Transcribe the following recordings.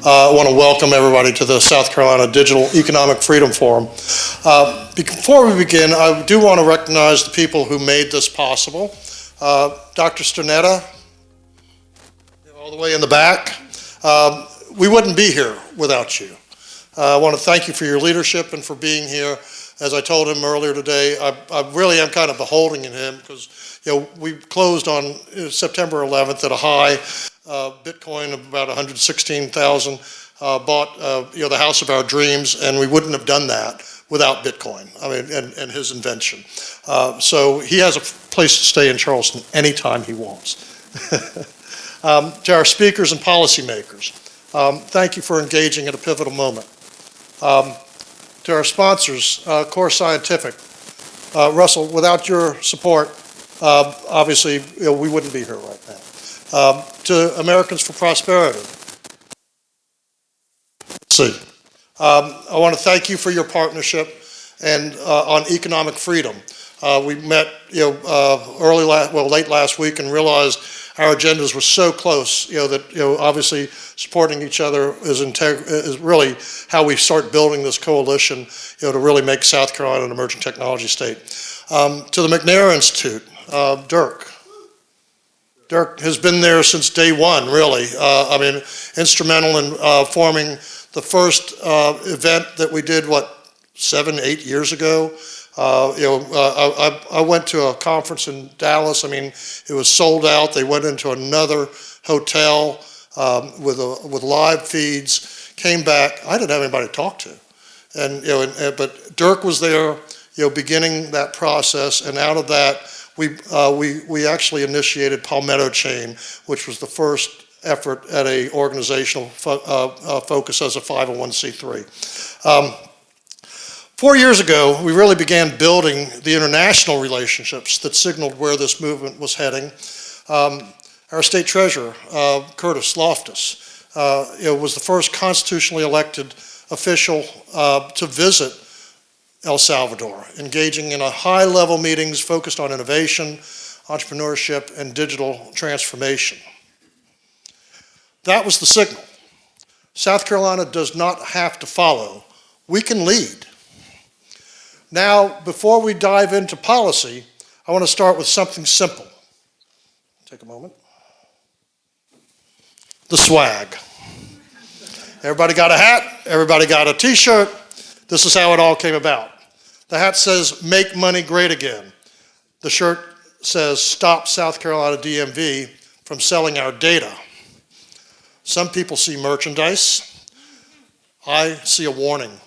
I want to welcome everybody to the South Carolina Digital Economic Freedom Forum. Before we begin, I do want to recognize the people who made this possible. Dr. Sternetta, all the way in the back. We wouldn't be here without you. I want to thank you for your leadership and for being here. As I told him earlier today, I really am kind of beholden in him because we closed on September 11th at a high. Bitcoin of about 116,000, bought the house of our dreams, and we wouldn't have done that without Bitcoin. I mean, and his invention. So he has a place to stay in Charleston anytime he wants. To our speakers and policymakers, thank you for engaging at a pivotal moment. To our sponsors, Core Scientific, Russell, without your support, obviously we wouldn't be here right now. To Americans for Prosperity. Let's see. I want to thank you for your partnership and on economic freedom. We met late last week and realized our agendas were so close that obviously supporting each other is really how we start building this coalition to really make South Carolina an emerging technology state. To the McNair Institute, Dirk. Dirk has been there since day one, really. Instrumental in forming the first event that we did, 7, 8 years ago. I went to a conference in Dallas. It was sold out. They went into another hotel with live feeds, came back. I didn't have anybody to talk to. But Dirk was there, beginning that process, and out of that, we actually initiated Palmetto Chain, which was the first effort at a organizational focus as a 501c3. 4 years ago, we really began building the international relationships that signaled where this movement was heading. Our state treasurer, Curtis Loftus, was the first constitutionally elected official to visit El Salvador, engaging in high-level meetings focused on innovation, entrepreneurship, and digital transformation. That was the signal. South Carolina does not have to follow. We can lead. Now, before we dive into policy, I want to start with something simple. Take a moment. The swag. Everybody got a hat, everybody got a t-shirt. This is how it all came about. The hat says, "Make money great again." The shirt says, "Stop South Carolina DMV from selling our data." Some people see merchandise. I see a warning.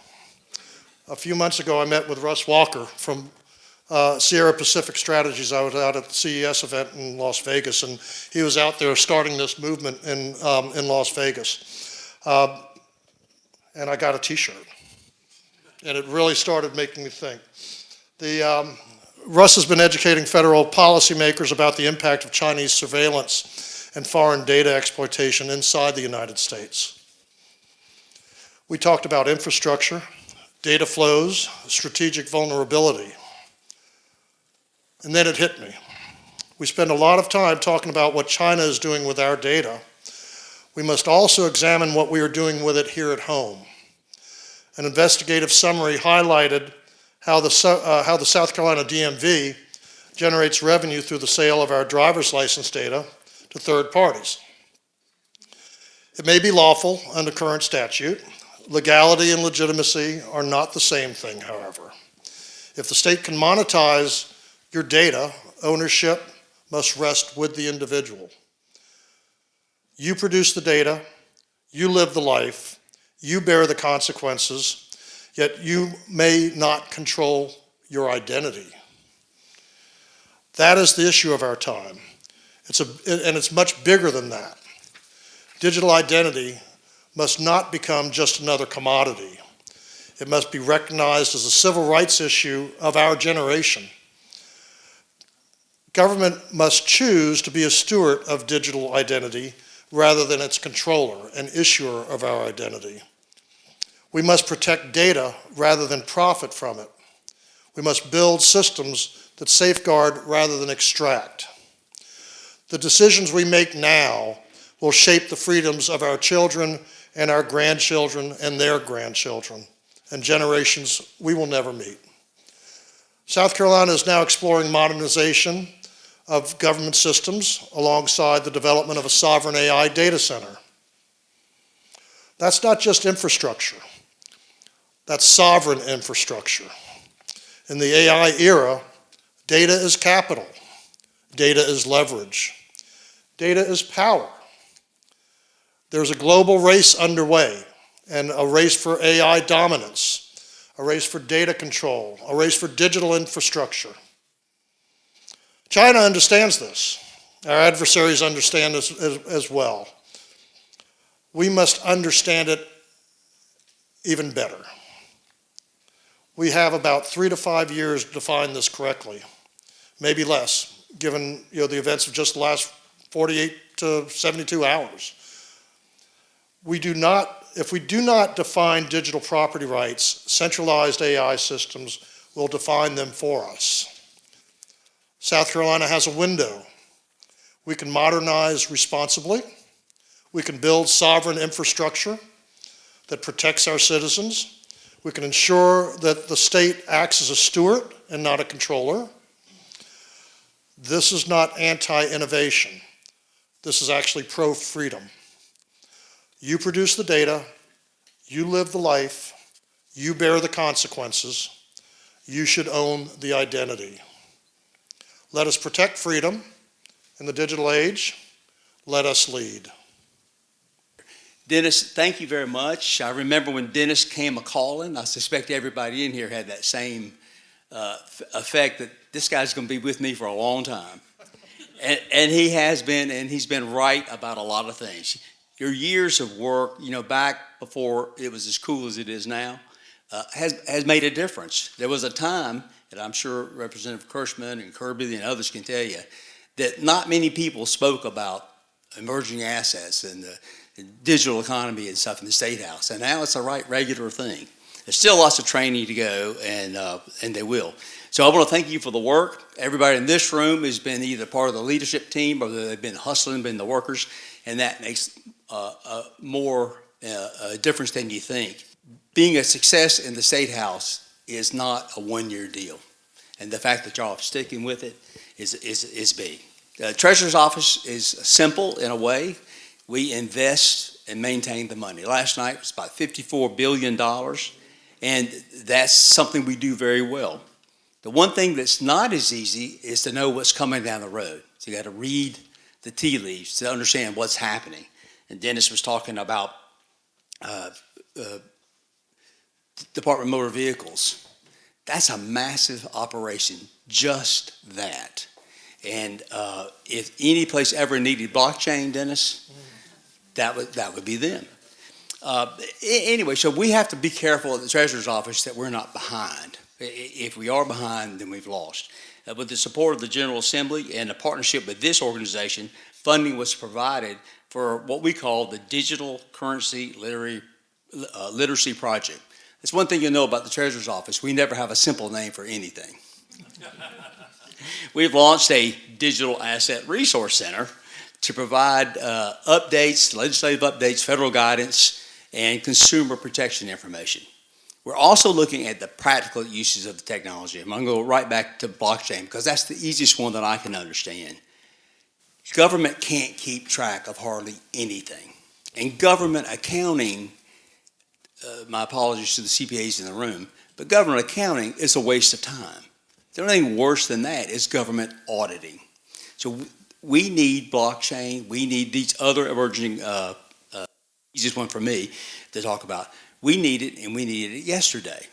A few months ago, I met with Russ Walker from Sierra Pacific Strategies. I was out at the CES event in Las Vegas, and he was out there starting this movement in Las Vegas. And I got a t-shirt. And it really started making me think. Russ has been educating federal policymakers about the impact of Chinese surveillance and foreign data exploitation inside the United States. We talked about infrastructure, data flows, strategic vulnerability. And then it hit me. We spend a lot of time talking about what China is doing with our data. We must also examine what we are doing with it here at home. An investigative summary highlighted how the South Carolina DMV generates revenue through the sale of our driver's license data to third parties. It may be lawful under current statute. Legality and legitimacy are not the same thing, however. If the state can monetize your data, ownership must rest with the individual. You produce the data, you live the life, you bear the consequences, yet you may not control your identity. That is the issue of our time. And it's much bigger than that. Digital identity must not become just another commodity. It must be recognized as a civil rights issue of our generation. Government must choose to be a steward of digital identity rather than its controller and issuer of our identity. We must protect data rather than profit from it. We must build systems that safeguard rather than extract. The decisions we make now will shape the freedoms of our children and our grandchildren and their grandchildren, and generations we will never meet. South Carolina is now exploring modernization of government systems alongside the development of a sovereign AI data center. That's not just infrastructure, that's sovereign infrastructure. In the AI era, data is capital, data is leverage, data is power. There's a global race underway, and a race for AI dominance, a race for data control, a race for digital infrastructure. China understands this. Our adversaries understand this as well. We must understand it even better. We have about 3 to 5 years to define this correctly, maybe less, given the events of just the last 48 to 72 hours. If we do not define digital property rights, centralized AI systems will define them for us. South Carolina has a window. We can modernize responsibly. We can build sovereign infrastructure that protects our citizens. We can ensure that the state acts as a steward and not a controller. This is not anti-innovation. This is actually pro-freedom. You produce the data, you live the life, you bear the consequences, you should own the identity. Let us protect freedom in the digital age. Let us lead. Dennis, thank you very much. I remember when Dennis came a-calling, I suspect everybody in here had that same effect that this guy's going to be with me for a long time. And he has been, and he's been right about a lot of things. Your years of work, back before it was as cool as it is now, has made a difference. There was a time, and I'm sure Representative Kirschman and Kirby and others can tell you, that not many people spoke about emerging assets and the digital economy and stuff in the State House. And now it's a regular thing. There's still lots of training to go, and they will. So I want to thank you for the work. Everybody in this room has been either part of the leadership team or they've been hustling, been the workers, and that makes more difference than you think. Being a success in the State House is not a one-year deal, and the fact that y'all are sticking with it is big. The Treasurer's Office is simple in a way. We invest and maintain the money. Last night was about $54 billion, and that's something we do very well. The one thing that's not as easy is to know what's coming down the road. So you got to read the tea leaves to understand what's happening. And Dennis was talking about Department of Motor Vehicles. That's a massive operation, just that. And if any place ever needed blockchain, Dennis, that would be them. Anyway, so we have to be careful at the Treasurer's Office that we're not behind. If we are behind, then we've lost. With the support of the General Assembly and a partnership with this organization, funding was provided for what we call the Digital Currency Literacy Project. That's one thing you'll know about the Treasurer's Office. We never have a simple name for anything. We've launched a Digital Asset Resource Center to provide updates, legislative updates, federal guidance, and consumer protection information. We're also looking at the practical uses of the technology. I'm going to go right back to blockchain because that's the easiest one that I can understand. Government can't keep track of hardly anything. And government accounting, my apologies to the CPAs in the room, but government accounting is a waste of time. The only thing worse than that is government auditing. So we need blockchain. We need these other emerging, easiest one for me to talk about. We need it, and we needed it yesterday.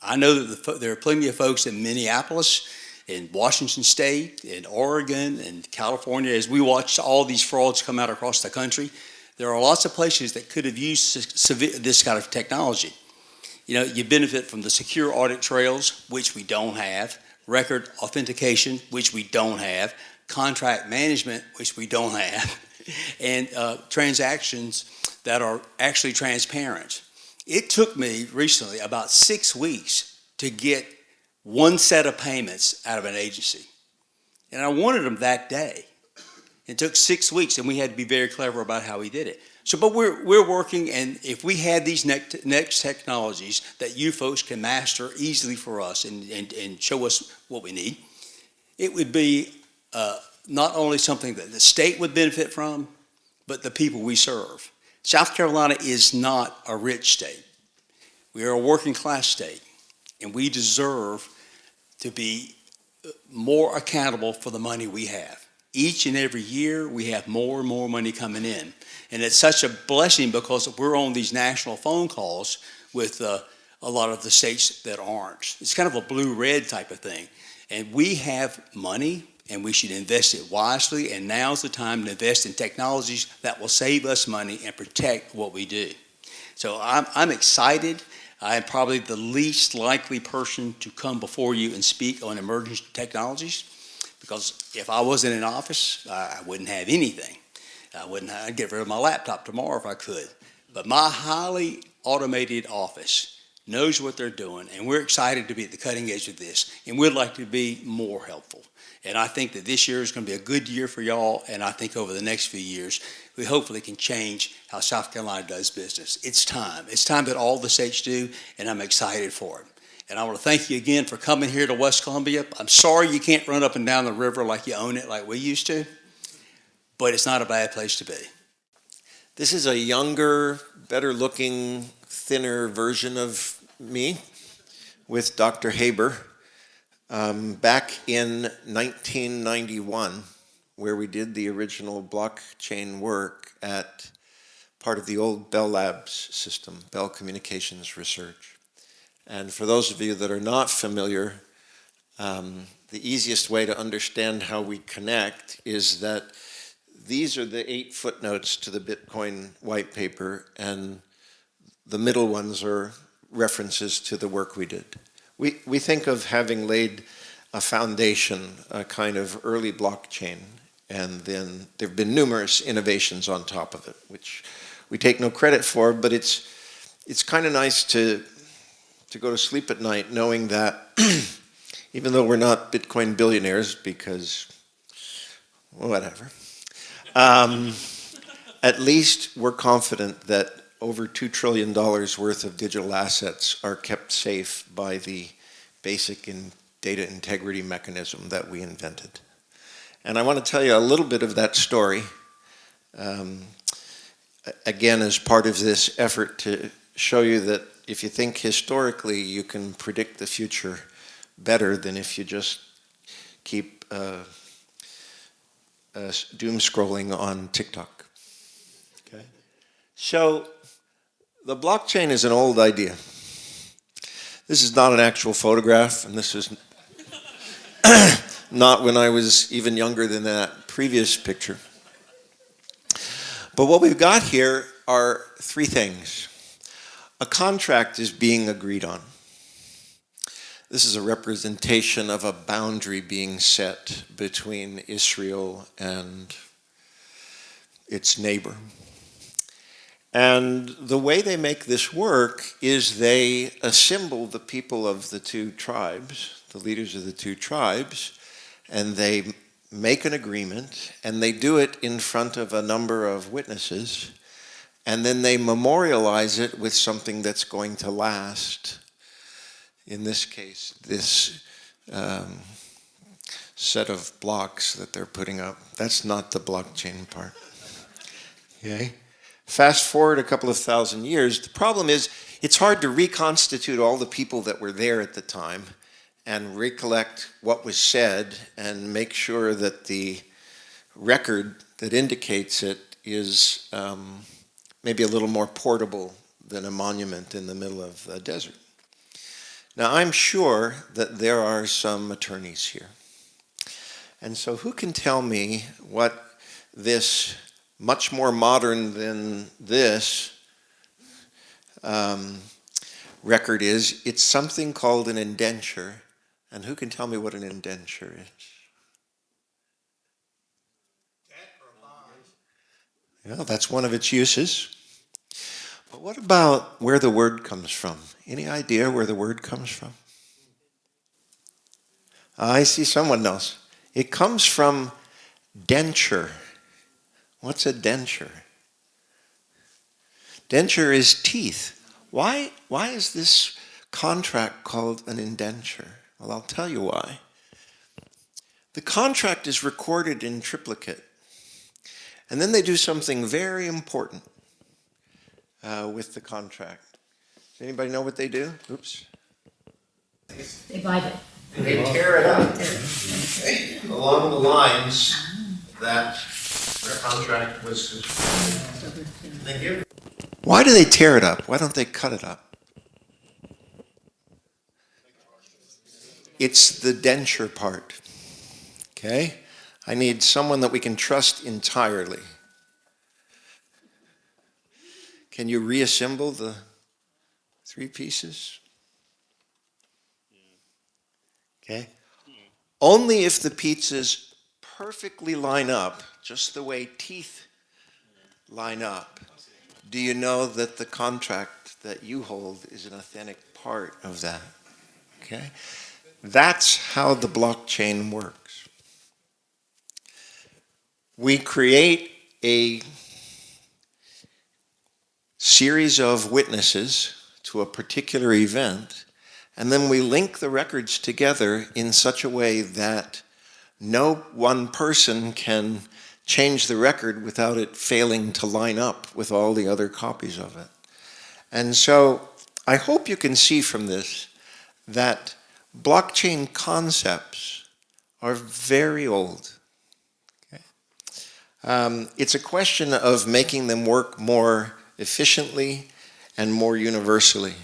I know that there are plenty of folks in Minneapolis, in Washington State, in Oregon, and California. As we watch all these frauds come out across the country, there are lots of places that could have used this kind of technology. You benefit from the secure audit trails, which we don't have, record authentication, which we don't have, contract management, which we don't have, and transactions that are actually transparent. It took me recently about 6 weeks to get one set of payments out of an agency. And I wanted them that day. It took 6 weeks, and we had to be very clever about how we did it. So, but we're working, and if we had these next technologies that you folks can master easily for us and show us what we need, it would be not only something that the state would benefit from, but the people we serve. South Carolina is not a rich state. We are a working class state, and we deserve to be more accountable for the money we have. Each and every year, we have more and more money coming in. And it's such a blessing because we're on these national phone calls with a lot of the states that aren't. It's kind of a blue-red type of thing. And we have money, and we should invest it wisely, and now's the time to invest in technologies that will save us money and protect what we do. So I'm excited. I am probably the least likely person to come before you and speak on emerging technologies, because if I wasn't in office, I wouldn't have anything. I'd get rid of my laptop tomorrow if I could. But my highly automated office knows what they're doing, and we're excited to be at the cutting edge of this, and we'd like to be more helpful. And I think that this year is going to be a good year for y'all, and I think over the next few years, we hopefully can change how South Carolina does business. It's time. It's time that all the states do, and I'm excited for it. And I want to thank you again for coming here to West Columbia. I'm sorry you can't run up and down the river like you own it like we used to, but it's not a bad place to be. This is a younger, better-looking, thinner version of me with Dr. Haber. Back in 1991, where we did the original blockchain work at part of the old Bell Labs system, Bell Communications Research. And for those of you that are not familiar, the easiest way to understand how we connect is that these are the 8 footnotes to the Bitcoin white paper, and the middle ones are references to the work we did. We think of having laid a foundation, a kind of early blockchain, and then there have been numerous innovations on top of it, which we take no credit for, but it's kind of nice to go to sleep at night knowing that even though we're not Bitcoin billionaires, because whatever, at least we're confident that over $2 trillion worth of digital assets are kept safe by the basic data integrity mechanism that we invented. And I want to tell you a little bit of that story, again, as part of this effort to show you that if you think historically, you can predict the future better than if you just keep doom scrolling on TikTok. Okay? So the blockchain is an old idea. This is not an actual photograph, and this is not when I was even younger than that previous picture. But what we've got here are 3 things. A contract is being agreed on. This is a representation of a boundary being set between Israel and its neighbor. And the way they make this work is they assemble the people of the 2 tribes, the leaders of the 2 tribes, and they make an agreement, and they do it in front of a number of witnesses, and then they memorialize it with something that's going to last. In this case, this set of blocks that they're putting up. That's not the blockchain part. Okay? Fast forward a couple of thousand years, the problem is it's hard to reconstitute all the people that were there at the time and recollect what was said and make sure that the record that indicates it is maybe a little more portable than a monument in the middle of the desert. Now, I'm sure that there are some attorneys here. And so who can tell me what this much more modern than this record is? It's something called an indenture. And who can tell me what an indenture is? Yeah, that's one of its uses. But what about where the word comes from? Any idea where the word comes from? I see someone knows. It comes from denture. What's a denture? Denture is teeth. Why is this contract called an indenture? Well, I'll tell you why. The contract is recorded in triplicate. And then they do something very important with the contract. Does anybody know what they do? Oops. They bite it. And they tear it up along the lines that the contract was. Why do they tear it up? Why don't they cut it up? It's the denture part. Okay? I need someone that we can trust entirely. Can you reassemble the 3 pieces? Okay? Only if the pizzas perfectly line up, just the way teeth line up, do you know that the contract that you hold is an authentic part of that. Okay? That's how the blockchain works. We create a series of witnesses to a particular event, and then we link the records together in such a way that no one person can change the record without it failing to line up with all the other copies of it. And so I hope you can see from this that blockchain concepts are very old. It's a question of making them work more efficiently and more universally.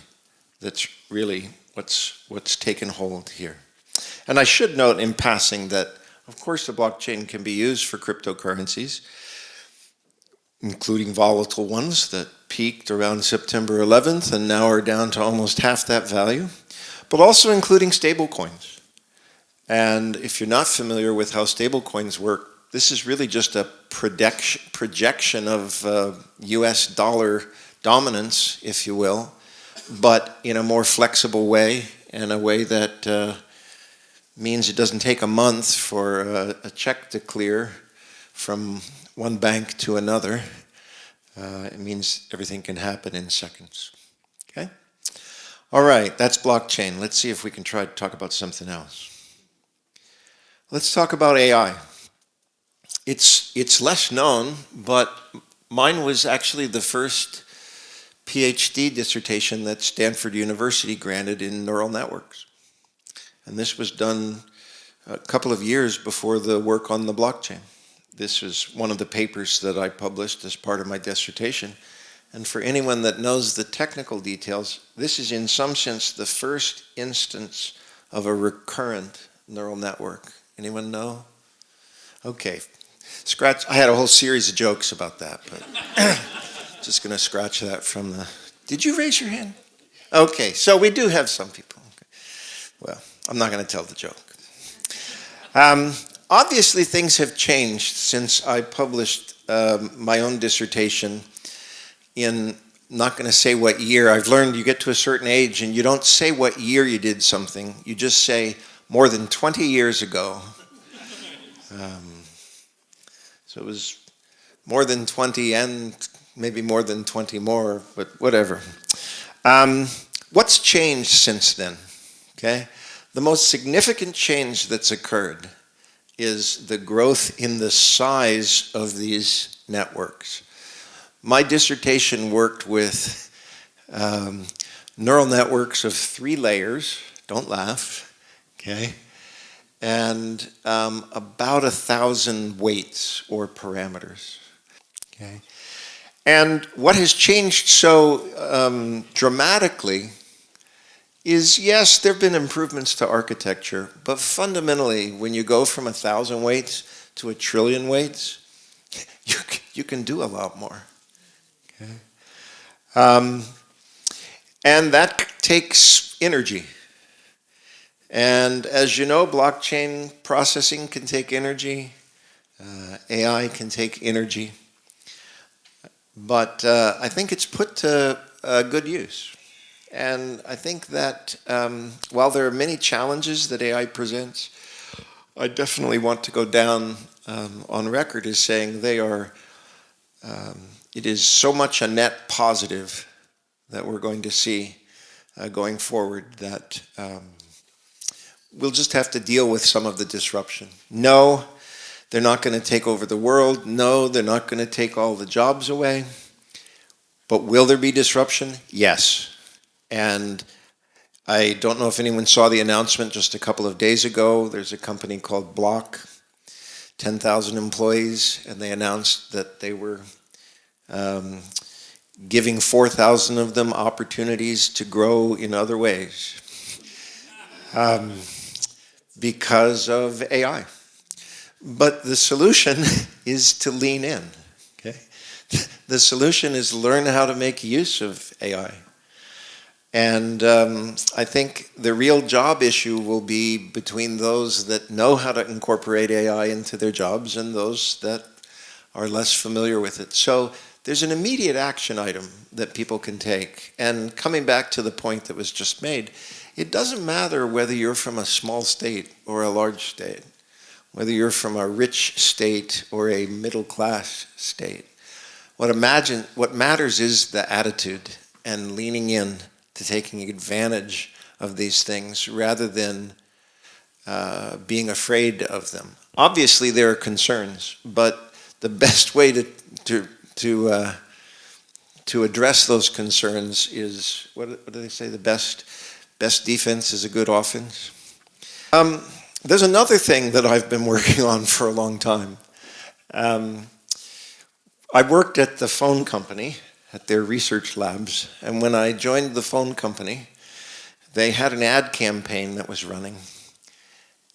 That's really what's taken hold here. And I should note in passing that, of course, the blockchain can be used for cryptocurrencies, including volatile ones that peaked around September 11th and now are down to almost half that value, but also including stablecoins. And if you're not familiar with how stablecoins work, this is really just a projection of US dollar dominance, if you will, but in a more flexible way, in a way that means it doesn't take a month for a check to clear from one bank to another. It means everything can happen in seconds. Okay? All right, that's blockchain. Let's see if we can try to talk about something else. Let's talk about AI. It's less known, but mine was actually the first PhD dissertation that Stanford University granted in neural networks. And this was done a couple of years before the work on the blockchain. This was one of the papers that I published as part of my dissertation. And for anyone that knows the technical details, this is in some sense the first instance of a recurrent neural network. Anyone know? Okay. Scratch. I had a whole series of jokes about that, but just going to scratch that from the... Did you raise your hand? Okay, so we do have some people. Okay. Well, I'm not going to tell the joke. Obviously, things have changed since I published my own dissertation in, not going to say what year. I've learned you get to a certain age and you don't say what year you did something. You just say more than 20 years ago. So it was more than 20 and maybe more than 20 more, but whatever. What's changed since then? Okay? The most significant change that's occurred is the growth in the size of these networks. My dissertation worked with neural networks of 3 layers, don't laugh, okay? And about 1,000 weights or parameters, okay? And what has changed so dramatically is, yes, there have been improvements to architecture, but fundamentally, when you go from 1,000 weights to 1 trillion weights, you can do a lot more. Okay? And that takes energy. And as you know, blockchain processing can take energy. AI can take energy. But I think it's put to good use. And I think that while there are many challenges that AI presents, I definitely want to go down on record as saying they are It is so much a net positive that we're going to see going forward that we'll just have to deal with some of the disruption. No, they're not going to take over the world. No, they're not going to take all the jobs away. But will there be disruption? Yes. And I don't know if anyone saw the announcement just a couple of days ago. There's a company called Block, 10,000 employees, and they announced that they were giving 4,000 of them opportunities to grow in other ways because of AI. But the solution is to lean in. Okay? The solution is learn how to make use of AI. And I think the real job issue will be between those that know how to incorporate AI into their jobs and those that are less familiar with it. So there's an immediate action item that people can take. And coming back to the point that was just made, it doesn't matter whether you're from a small state or a large state, whether you're from a rich state or a middle-class state. What matters is the attitude and leaning in to taking advantage of these things rather than being afraid of them. Obviously, there are concerns, but the best way to address those concerns is, what do they say? The best defense is a good offense. There's another thing that I've been working on for a long time. I worked at the phone company, at their research labs, and when I joined the phone company, they had an ad campaign that was running,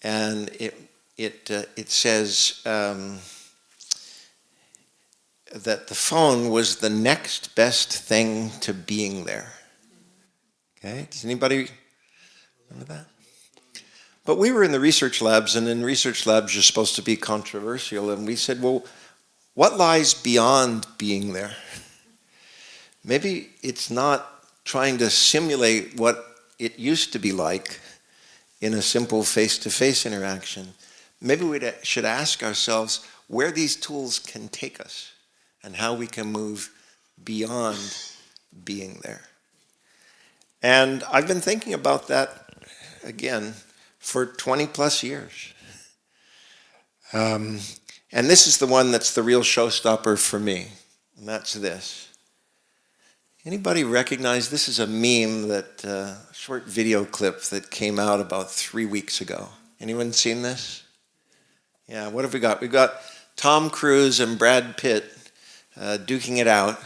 and it says that the phone was the next best thing to being there. Okay, does anybody remember that? But we were in the research labs, and in research labs you're supposed to be controversial, and we said, well, what lies beyond being there? Maybe it's not trying to simulate what it used to be like in a simple face-to-face interaction. Maybe we should ask ourselves where these tools can take us and how we can move beyond being there. And I've been thinking about that, again, for 20 plus years. And this is the one that's the real showstopper for me, and that's this. Anybody recognize, this is a meme, that short video clip that came out about 3 weeks ago. Anyone seen this? Yeah, what have we got? We've got Tom Cruise and Brad Pitt duking it out.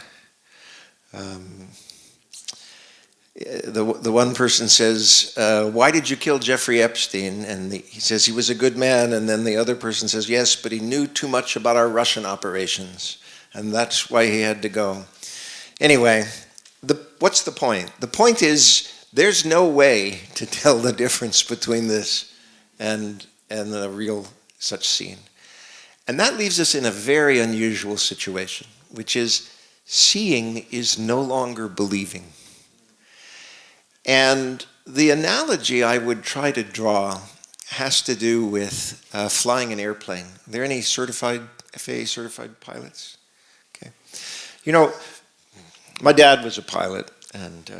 The one person says, why did you kill Jeffrey Epstein? And he says he was a good man. And then the other person says, yes, but he knew too much about our Russian operations. And that's why he had to go. Anyway, what's the point? The point is there's no way to tell the difference between this and a real such scene. And that leaves us in a very unusual situation, which is seeing is no longer believing. And the analogy I would try to draw has to do with flying an airplane. Are there any FAA certified pilots? Okay. You know, my dad was a pilot, and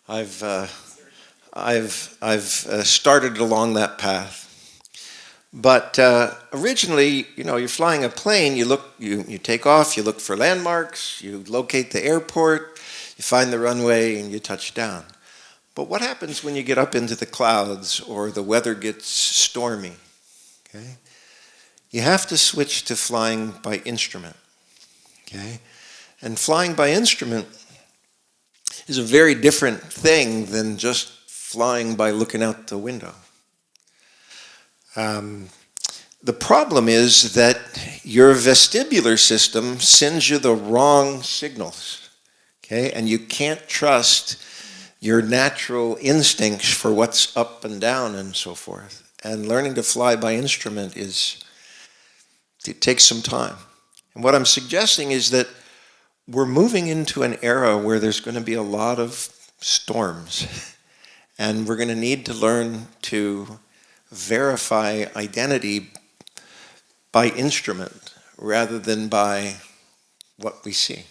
I've started along that path. But originally, you know, you're flying a plane. You take off. You look for landmarks. You locate the airport. You find the runway, and you touch down. But what happens when you get up into the clouds or the weather gets stormy? Okay, you have to switch to flying by instrument. Okay. And flying by instrument is a very different thing than just flying by looking out the window. The problem is that your vestibular system sends you the wrong signals, okay? And you can't trust your natural instincts for what's up and down and so forth. And learning to fly by instrument it takes some time. And what I'm suggesting is that we're moving into an era where there's going to be a lot of storms, and we're going to need to learn to verify identity by instrument rather than by what we see.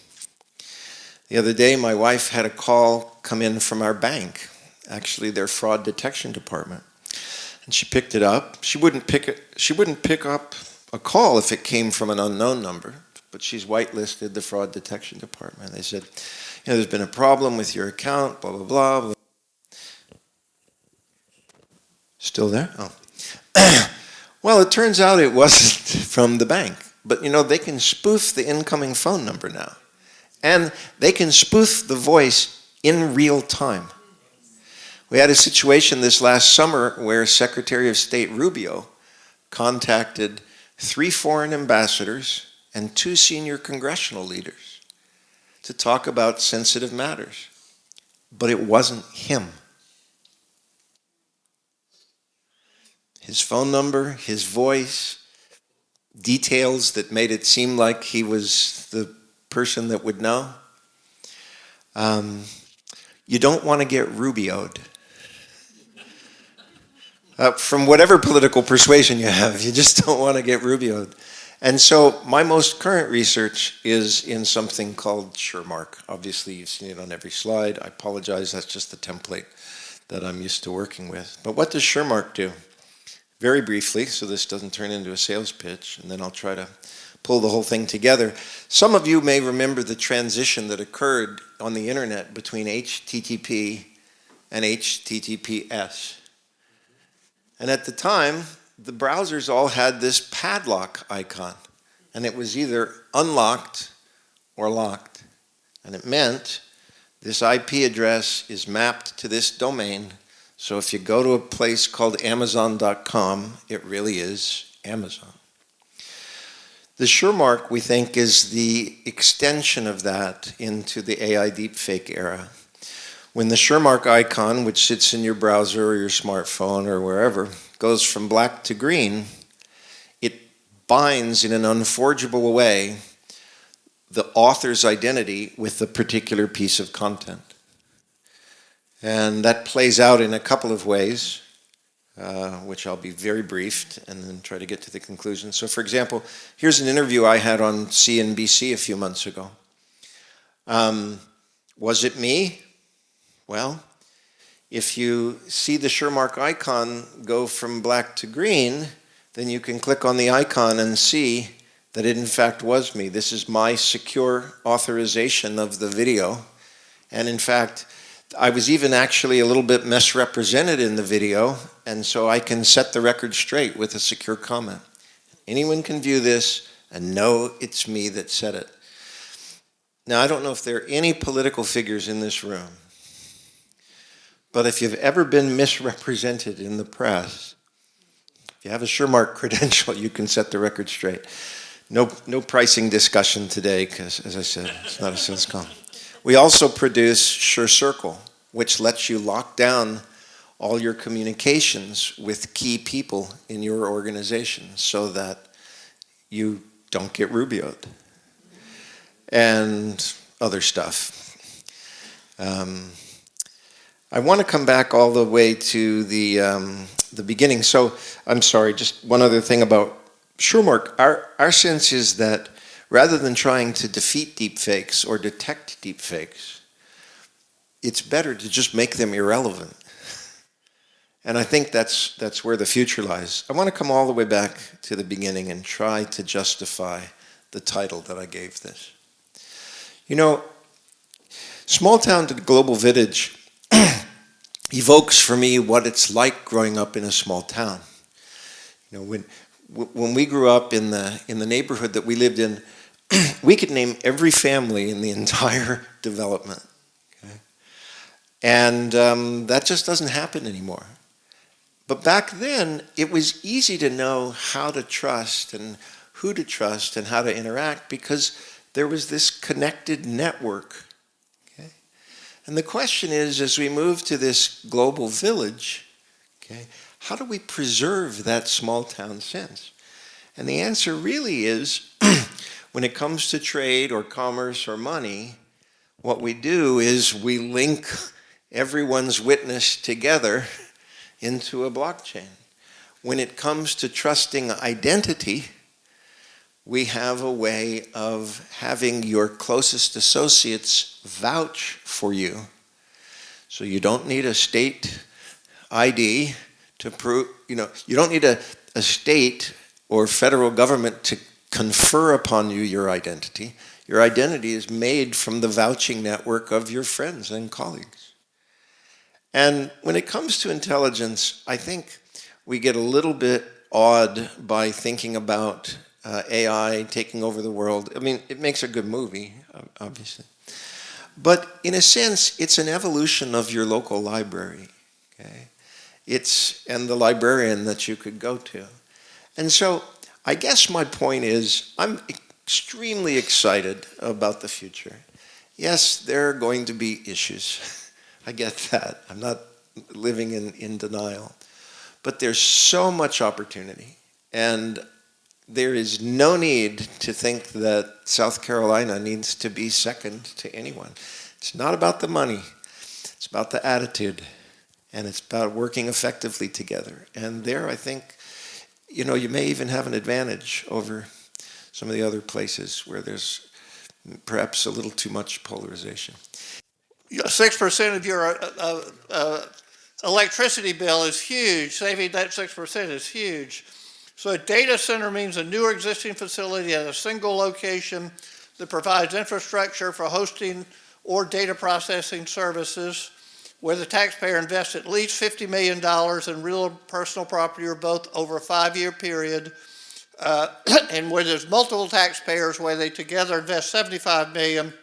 The other day, my wife had a call come in from our bank, actually their fraud detection department. And she picked it up. She wouldn't pick up a call if it came from an unknown number, but she's whitelisted the fraud detection department. They said, there's been a problem with your account, blah, blah, blah. Still there? Oh. Well, it turns out it wasn't from the bank. But they can spoof the incoming phone number now. And they can spoof the voice in real time. We had a situation this last summer where Secretary of State Rubio contacted 3 foreign ambassadors and 2 senior congressional leaders to talk about sensitive matters. But it wasn't him. His phone number, his voice, details that made it seem like he was the person that would know. You don't want to get Rubio'd. From whatever political persuasion you have, you just don't want to get Rubio'd. And so my most current research is in something called SureMark. Obviously, you've seen it on every slide. I apologize, that's just the template that I'm used to working with. But what does SureMark do? Very briefly, so this doesn't turn into a sales pitch, and then I'll try to pull the whole thing together. Some of you may remember the transition that occurred on the internet between HTTP and HTTPS. And at the time, the browsers all had this padlock icon, and it was either unlocked or locked. And it meant this IP address is mapped to this domain. So if you go to a place called Amazon.com, it really is Amazon. The SureMark, we think, is the extension of that into the AI deepfake era. When the SureMark icon, which sits in your browser or your smartphone or wherever, goes from black to green, it binds in an unforgeable way the author's identity with the particular piece of content. And that plays out in a couple of ways, which I'll be very brief and then try to get to the conclusion. So for example, here's an interview I had on CNBC a few months ago. Was it me? Well, if you see the SureMark icon go from black to green, then you can click on the icon and see that it in fact was me. This is my secure authorization of the video. And in fact, I was even actually a little bit misrepresented in the video, and so I can set the record straight with a secure comment. Anyone can view this and know it's me that said it. Now, I don't know if there are any political figures in this room, but if you've ever been misrepresented in the press, if you have a SureMark credential, you can set the record straight. No pricing discussion today, because as I said, it's not a sales call. We also produce SureCircle, which lets you lock down all your communications with key people in your organization so that you don't get Rubio'd and other stuff. I want to come back all the way to the beginning. So I'm sorry, just one other thing about SureMark. Our sense is that rather than trying to defeat deepfakes or detect deepfakes, it's better to just make them irrelevant. And I think that's where the future lies. I want to come all the way back to the beginning and try to justify the title that I gave this. You know, Small Town to Global Village evokes for me what it's like growing up in a small town. You know, when we grew up in the neighborhood that we lived in, we could name every family in the entire development. Okay? And that just doesn't happen anymore. But back then, it was easy to know how to trust and who to trust and how to interact because there was this connected network. Okay? And the question is, as we move to this global village, okay, how do we preserve that small town sense? And the answer really is, when it comes to trade or commerce or money, what we do is we link everyone's witness together into a blockchain. When it comes to trusting identity, we have a way of having your closest associates vouch for you. So you don't need a state ID to prove, you don't need a state or federal government to confer upon you your identity. Your identity is made from the vouching network of your friends and colleagues. And when it comes to intelligence, I think we get a little bit awed by thinking about AI taking over the world. I mean, it makes a good movie, obviously. But in a sense, it's an evolution of your local library, okay? And the librarian that you could go to. And so I guess my point is I'm extremely excited about the future. Yes, there are going to be issues. I get that. I'm not living in denial. But there's so much opportunity. And there is no need to think that South Carolina needs to be second to anyone. It's not about the money. It's about the attitude. And it's about working effectively together. And there, I think, you may even have an advantage over some of the other places where there's perhaps a little too much polarization. 6% of your electricity bill is huge. Saving that 6% is huge. So a data center means a new or existing facility at a single location that provides infrastructure for hosting or data processing services, where the taxpayer invests at least $50 million in real or personal property or both over a 5-year period, and where there's multiple taxpayers where they together invest $75 million,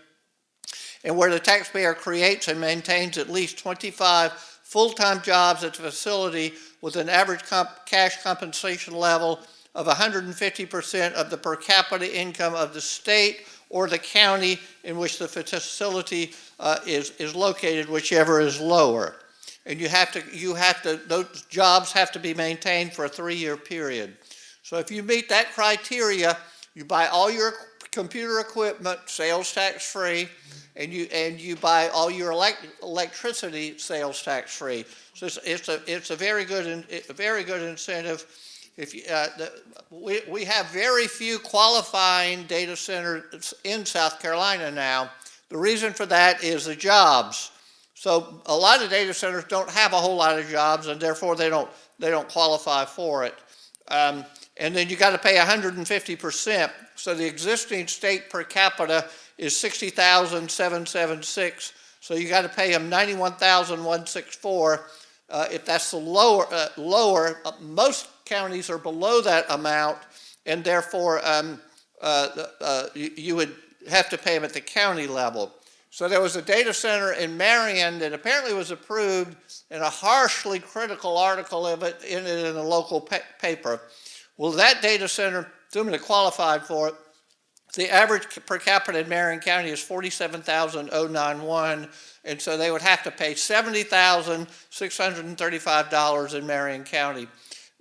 and where the taxpayer creates and maintains at least 25 full-time jobs at the facility with an average cash compensation level of 150% of the per capita income of the state or the county in which the facility is located, whichever is lower. And those jobs have to be maintained for a 3-year period. So if you meet that criteria, you buy all your computer equipment, sales tax free, and you buy all your electricity sales tax free. So it's a very good incentive. We have very few qualifying data centers in South Carolina now. The reason for that is the jobs. So a lot of data centers don't have a whole lot of jobs, and therefore they don't qualify for it. And then you got to pay 150%. So the existing state per capita is 60,776. So you got to pay them 91,164. If that's the lower, most counties are below that amount, and therefore you would have to pay them at the county level. So there was a data center in Marion that apparently was approved in a harshly critical article of it in a local paper. Well, that data center, assuming it qualified for it, the average per capita in Marion County is $47,091, and so they would have to pay $70,635 in Marion County.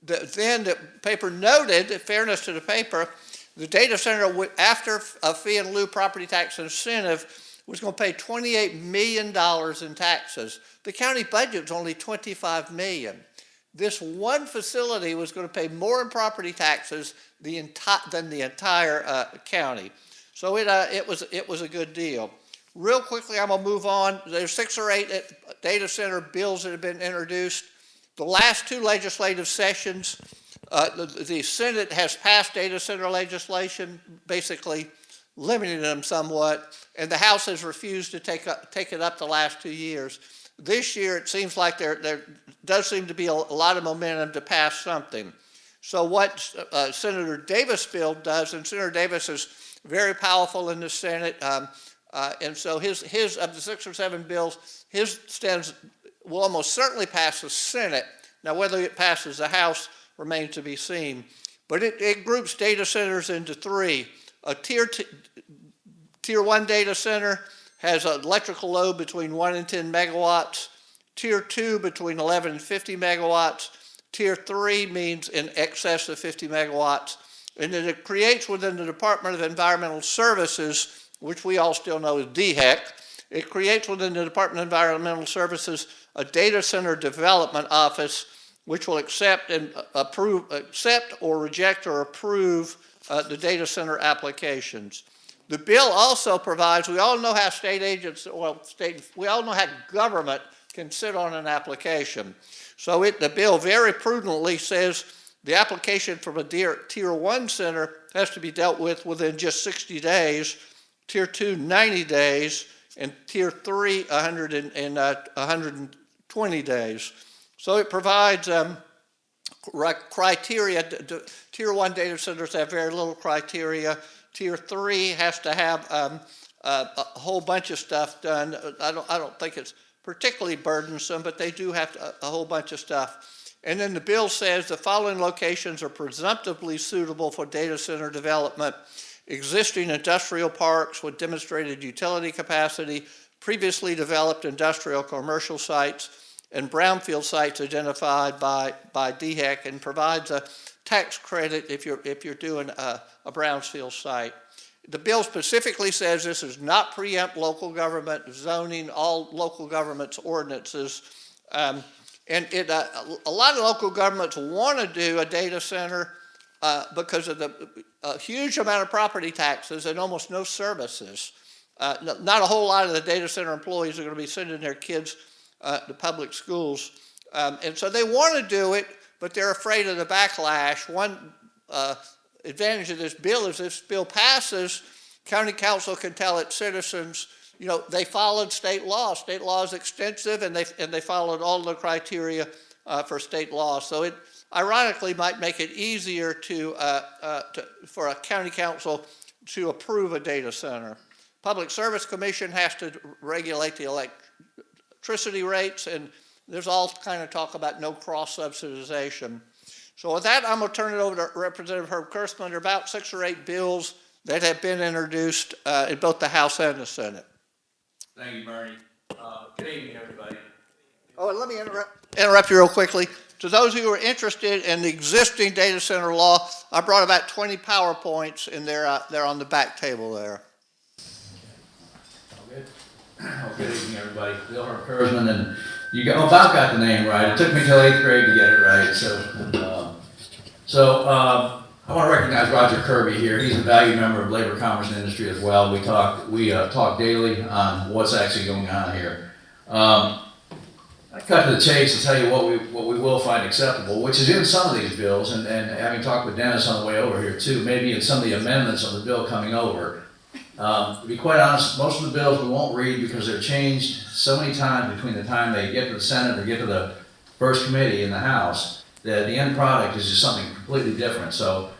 Then the paper noted, in fairness to the paper, the data center, after a fee in lieu property tax incentive, was going to pay $28 million in taxes. The county budget was only $25 million. This one facility was going to pay more in property taxes than the entire county. So it was a good deal. Real quickly, I'm going to move on. There's 6 or 8 data center bills that have been introduced. The last 2 legislative sessions, the Senate has passed data center legislation, basically limiting them somewhat, and the House has refused to take it up the last 2 years. This year, it seems like there does seem to be a lot of momentum to pass something. So what Senator Davis' bill does, and Senator Davis is very powerful in the Senate, and so his of the 6 or 7 bills, his will almost certainly pass the Senate. Now, whether it passes the House remains to be seen. But it groups data centers into 3. A tier 1 data center has an electrical load between 1 and 10 megawatts. Tier 2 between 11 and 50 megawatts. Tier 3 means in excess of 50 megawatts. And then it creates within the Department of Environmental Services, which we all still know as DHEC, it creates within the Department of Environmental Services a data center development office which will accept or reject or approve the data center applications. The bill also provides, we all know how we all know how government can sit on an application. So the bill very prudently says the application from a Tier 1 center has to be dealt with within just 60 days, Tier 2, 90 days, and Tier 3, 120 days. So it provides criteria. Tier 1 data centers have very little criteria. Tier 3 has to have a whole bunch of stuff done. I don't think it's particularly burdensome, but they do have a whole bunch of stuff. And then the bill says the following locations are presumptively suitable for data center development: existing industrial parks with demonstrated utility capacity, previously developed industrial commercial sites, and brownfield sites identified by DHEC, and provides a tax credit if you're doing a brownfield site. The bill specifically says this does not preempt local government zoning, all local government's ordinances. And a lot of local governments want to do a data center because of the huge amount of property taxes and almost no services. Not a whole lot of the data center employees are going to be sending their kids to public schools. And so they want to do it, but they're afraid of the backlash. One advantage of this bill is if this bill passes, county council can tell its citizens, you know, they followed state law. State law is extensive, and they followed all the criteria for state law. So it ironically might make it easier for a county council to approve a data center. Public Service Commission has to regulate the electricity rates, and there's all kind of talk about no cross-subsidization. So with that, I'm going to turn it over to Representative Herb Kurtzman. There are about 6 or 8 bills that have been introduced in both the House and the Senate. Thank you, Bernie. Good evening, everybody. Oh, and let me interrupt you real quickly. To those who are interested in the existing data center law, I brought about 20 PowerPoints, and they're on the back table there. Good evening, everybody. Bill Herb Kurzman, and you about got the name right. It took me till 8th grade to get it right. So I want to recognize Roger Kirby here. He's a valued member of Labor, Commerce, and Industry as well. We talk daily on what's actually going on here. I cut to the chase to tell you what we will find acceptable, which is in some of these bills, and having talked with Dennis on the way over here too, maybe in some of the amendments of the bill coming over. To be quite honest, most of the bills we won't read because they're changed so many times between the time they get to the Senate or get to the first committee in the House that the end product is just something completely different. So,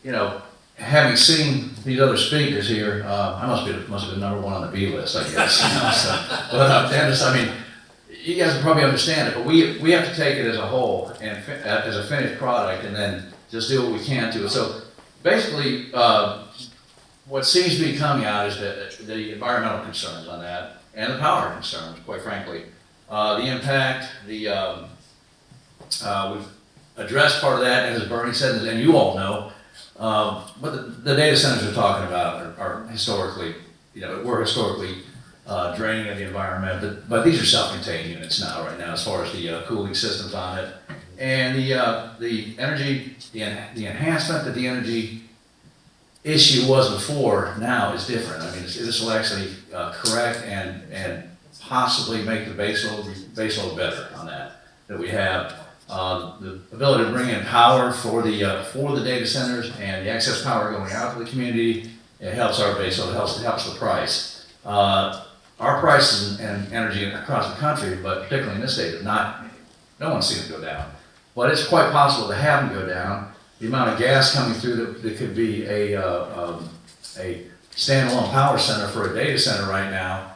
you know, having seen these other speakers here, I must have been number 1 on the B list, I guess. But Dennis, I mean, you guys will probably understand it, but we have to take it as a whole and as a finished product, and then just do what we can to it. So basically, what seems to be coming out is the environmental concerns on that, and the power concerns, quite frankly. The impact, we've addressed part of that, as Bernie said, and you all know, but the data centers we're talking about are historically, we're historically draining of the environment, but these are self-contained units now, right now, as far as the cooling systems on it. And the energy, the enhancement that the energy issue was before now is different. I mean, this will actually correct and possibly make the base load better on that we have. The ability to bring in power for the data centers and the excess power going out to the community, it helps our base load, it helps the price. Our prices and energy across the country, but particularly in this state, no one's seen it go down. But it's quite possible to have them go down. The amount of gas coming through that could be a standalone power center for a data center right now,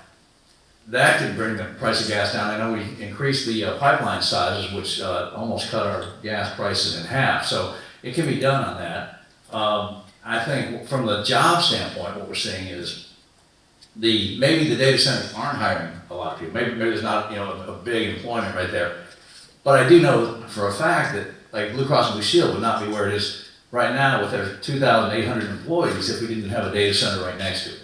that could bring the price of gas down. I know we increased the pipeline sizes, which almost cut our gas prices in half. So it can be done on that. I think from the job standpoint, what we're seeing is maybe the data centers aren't hiring a lot of people. Maybe there's not a big employment right there. But I do know for a fact that like Blue Cross and Blue Shield would not be where it is right now with their 2,800 employees if we didn't have a data center right next to it.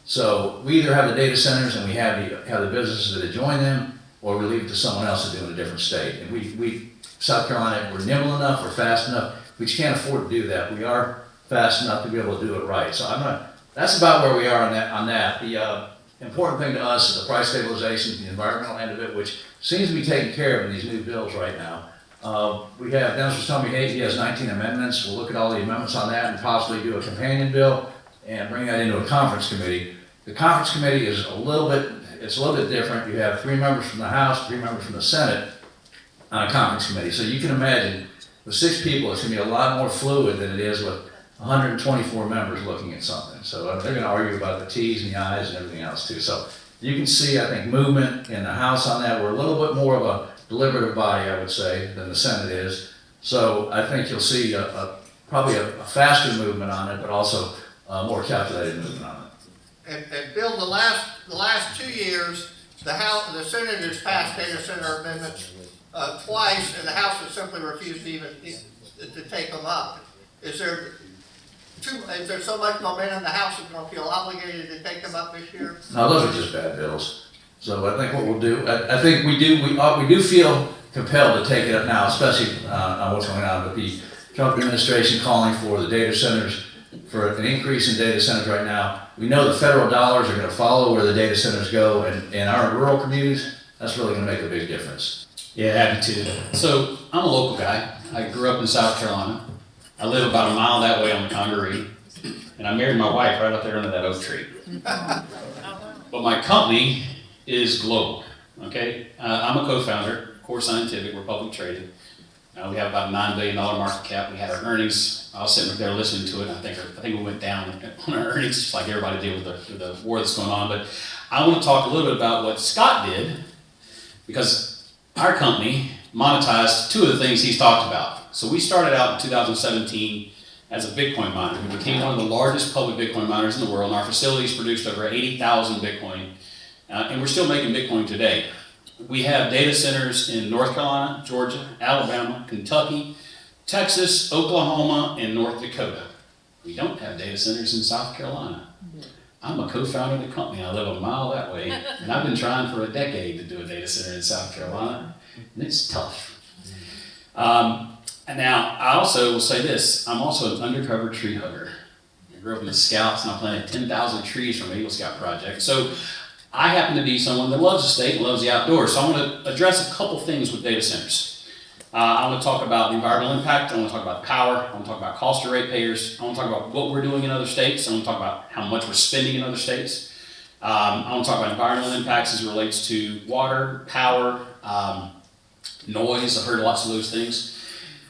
So we either have the data centers and we have the businesses that adjoin them, or we leave it to someone else to do in a different state. And South Carolina, we're nimble enough, we're fast enough, we just can't afford to do that. We are fast enough to be able to do it right. So that's about where we are on that. The important thing to us is the price stabilization, the environmental end of it, which seems to be taken care of in these new bills right now. We have, Dennis was telling me, hey, he has 19 amendments. We'll look at all the amendments on that and possibly do a companion bill and bring that into a conference committee. The conference committee is a little bit different. You have 3 members from the House, 3 members from the Senate on a conference committee. So you can imagine with 6 people, it's gonna be a lot more fluid than it is with 124 members looking at something. So they're gonna argue about the T's and the I's and everything else too. So you can see, I think, movement in the House on that. We're a little bit more of a deliberative body, I would say, than the Senate is. So I think you'll see probably a faster movement on it, but also a more calculated movement on it. And Bill, the last 2 years, the Senate has passed data center amendments twice, and the House has simply refused to even to take them up. Is there so much momentum the House is going to feel obligated to take them up this year? No, those are just bad bills. So I think what we'll do, I think we do feel compelled to take it up now, especially on what's going on with the Trump administration calling for the data centers, for an increase in data centers right now. We know the federal dollars are going to follow where the data centers go, and in our rural communities, that's really going to make a big difference. Yeah, happy to. So I'm a local guy. I grew up in South Carolina. I live about a mile that way on the Congaree, and I married my wife right up there under that oak tree. But my company is global, okay? I'm a co-founder, Core Scientific, we're public traded. We have about a $9 billion market cap. We had our earnings. I was sitting up there listening to it, and I think we went down on our earnings, just like everybody did with the war that's going on. But I want to talk a little bit about what Scott did, because our company monetized 2 of the things he's talked about. So we started out in 2017 as a Bitcoin miner. We became one of the largest public Bitcoin miners in the world, and our facilities produced over 80,000 Bitcoin, and we're still making Bitcoin today. We have data centers in North Carolina, Georgia, Alabama, Kentucky, Texas, Oklahoma, and North Dakota. We don't have data centers in South Carolina. I'm a co-founder of the company. I live a mile that way, and I've been trying for a decade to do a data center in South Carolina, and it's tough. And now, I also will say this, I'm also an undercover tree hugger. I grew up in the Scouts, and I planted 10,000 trees from an Eagle Scout project. So I happen to be someone that loves the state and loves the outdoors. So I want to address a couple things with data centers. I want to talk about the environmental impact. I want to talk about power. I want to talk about cost to ratepayers. I want to talk about what we're doing in other states. I want to talk about how much we're spending in other states. I want to talk about environmental impacts as it relates to water, power, noise. I've heard lots of those things.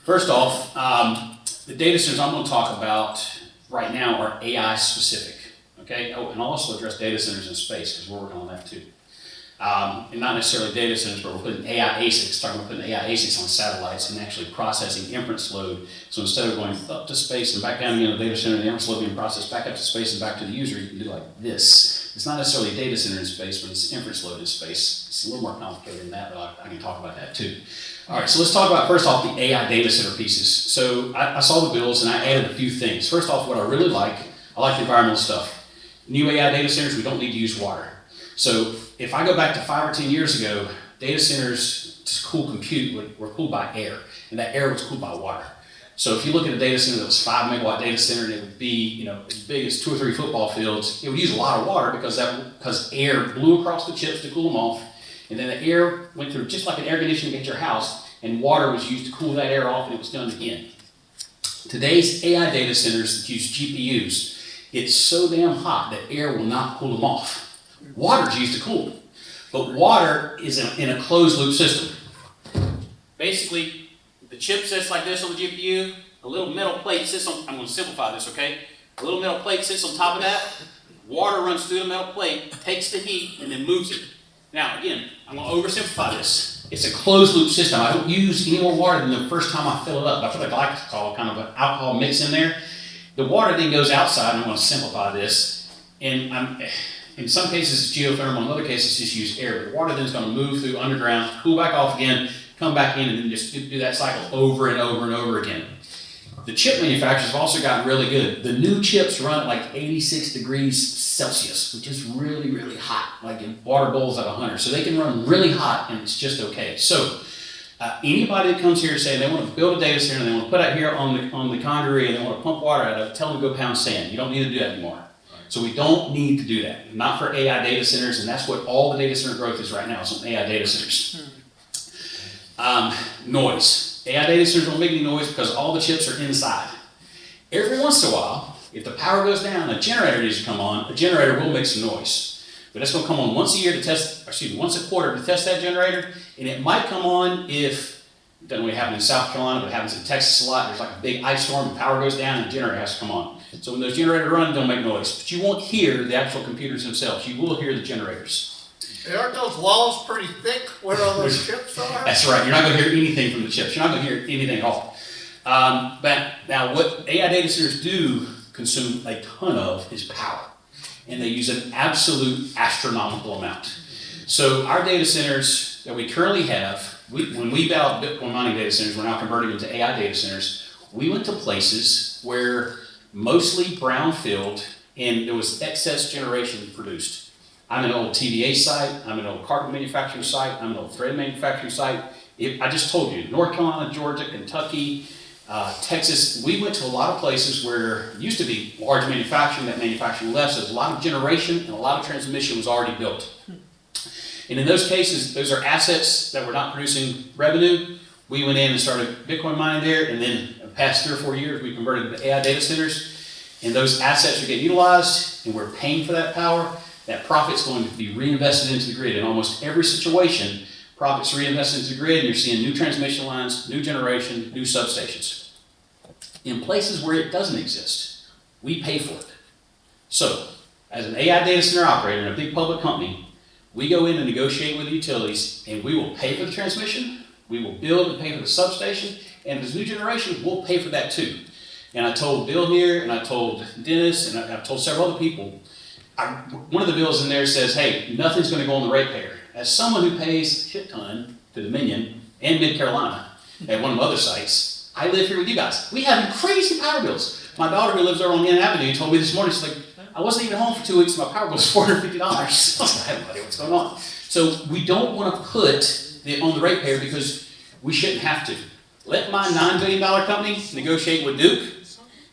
First off, the data centers I'm going to talk about right now are AI specific. Okay. Oh, and I'll also address data centers in space because we're working on that too. And not necessarily data centers, but we're putting AI ASICs, talking about putting AI ASICs on satellites and actually processing inference load. So instead of going up to space and back down again to the data center, the inference load being processed back up to space and back to the user, you can do like this. It's not necessarily a data center in space, but it's inference load in space. It's a little more complicated than that, but I can talk about that too. All right, so let's talk about first off the AI data center pieces. So I saw the bills and I added a few things. First off, what I really like, I like the environmental stuff. New AI data centers, we don't need to use water. So if I go back to 5 or 10 years ago, data centers to cool compute were cooled by air, and that air was cooled by water. So if you look at a data center that was 5 megawatt data center, and it would be as big as 2 or 3 football fields, it would use a lot of water because air blew across the chips to cool them off, and then the air went through just like an air conditioning at your house, and water was used to cool that air off, and it was done again. Today's AI data centers that use GPUs, it's so damn hot that air will not cool them off. Water's used to cool them, but water is in a closed loop system. Basically, the chip sits like this on the GPU, a little metal plate sits on, I'm going to simplify this, okay? A little metal plate sits on top of that, water runs through the metal plate, takes the heat, and then moves it. Now, again, I'm going to oversimplify this. It's a closed loop system. I don't use any more water than the first time I fill it up. I put a glycol, kind of an alcohol mix in there. The water then goes outside, and I'm going to simplify this, and in some cases it's geothermal, in other cases just use air, but the water then is going to move through underground, cool back off again, come back in, and then just do that cycle over and over and over again. The chip manufacturers have also gotten really good. The new chips run at like 86 degrees Celsius, which is really, really hot, like in water bowls at 100. So they can run really hot, and it's just okay. So Anybody that comes here saying they want to build a data center, and they want to put out here on the Congaree, and they want to pump water out of it, tell them to go pound sand. You don't need to do that anymore. So we don't need to do that. Not for AI data centers, and that's what all the data center growth is right now, is on AI data centers. Noise. AI data centers don't make any noise because all the chips are inside. Every once in a while, if the power goes down, a generator needs to come on, a generator will make some noise. But it's going to come on once a quarter to test that generator, and it might come on if, it doesn't really happen in South Carolina, but it happens in Texas a lot. There's like a big ice storm, the power goes down, and the generator has to come on. So when those generators run, they'll make noise. But you won't hear the actual computers themselves. You will hear the generators. Aren't those walls pretty thick where all those chips are? That's right. You're not going to hear anything from the chips. You're not going to hear anything at all. But now what AI data centers do consume a ton of is power. And they use an absolute astronomical amount. So our data centers that we currently have, when we built Bitcoin mining data centers, we're now converting them to AI data centers. We went to places where mostly brownfield and there was excess generation produced. I'm an old TVA site, I'm an old carpet manufacturing site, I'm an old thread manufacturing site. I just told you, North Carolina, Georgia, Kentucky, Texas, we went to a lot of places where it used to be large manufacturing, that manufacturing left, so there's a lot of generation and a lot of transmission was already built. And in those cases, those are assets that were not producing revenue. We went in and started Bitcoin mining there, and then the past 3 or 4 years, we converted to AI data centers, and those assets are getting utilized, and we're paying for that power. That profit's going to be reinvested into the grid. In almost every situation, profits reinvested into the grid, and you're seeing new transmission lines, new generation, new substations. In places where it doesn't exist, we pay for it. So, as an AI data center operator in a big public company, we go in and negotiate with the utilities, and we will pay for the transmission, we will build and pay for the substation, and if there's new generation, we'll pay for that too. And I told Bill here, and I told Dennis, and I've told several other people, one of the bills in there says, hey, nothing's going to go on the ratepayer. As someone who pays a shit ton to Dominion and Mid-Carolina at one of my other sites, I live here with you guys. We have crazy power bills. My daughter who lives over on Yen Avenue told me this morning, she's like, I wasn't even home for 2 weeks, and my power bill was $450. I have no idea what's going on. So we don't want to put it on the ratepayer because we shouldn't have to. Let my $9 billion company negotiate with Duke,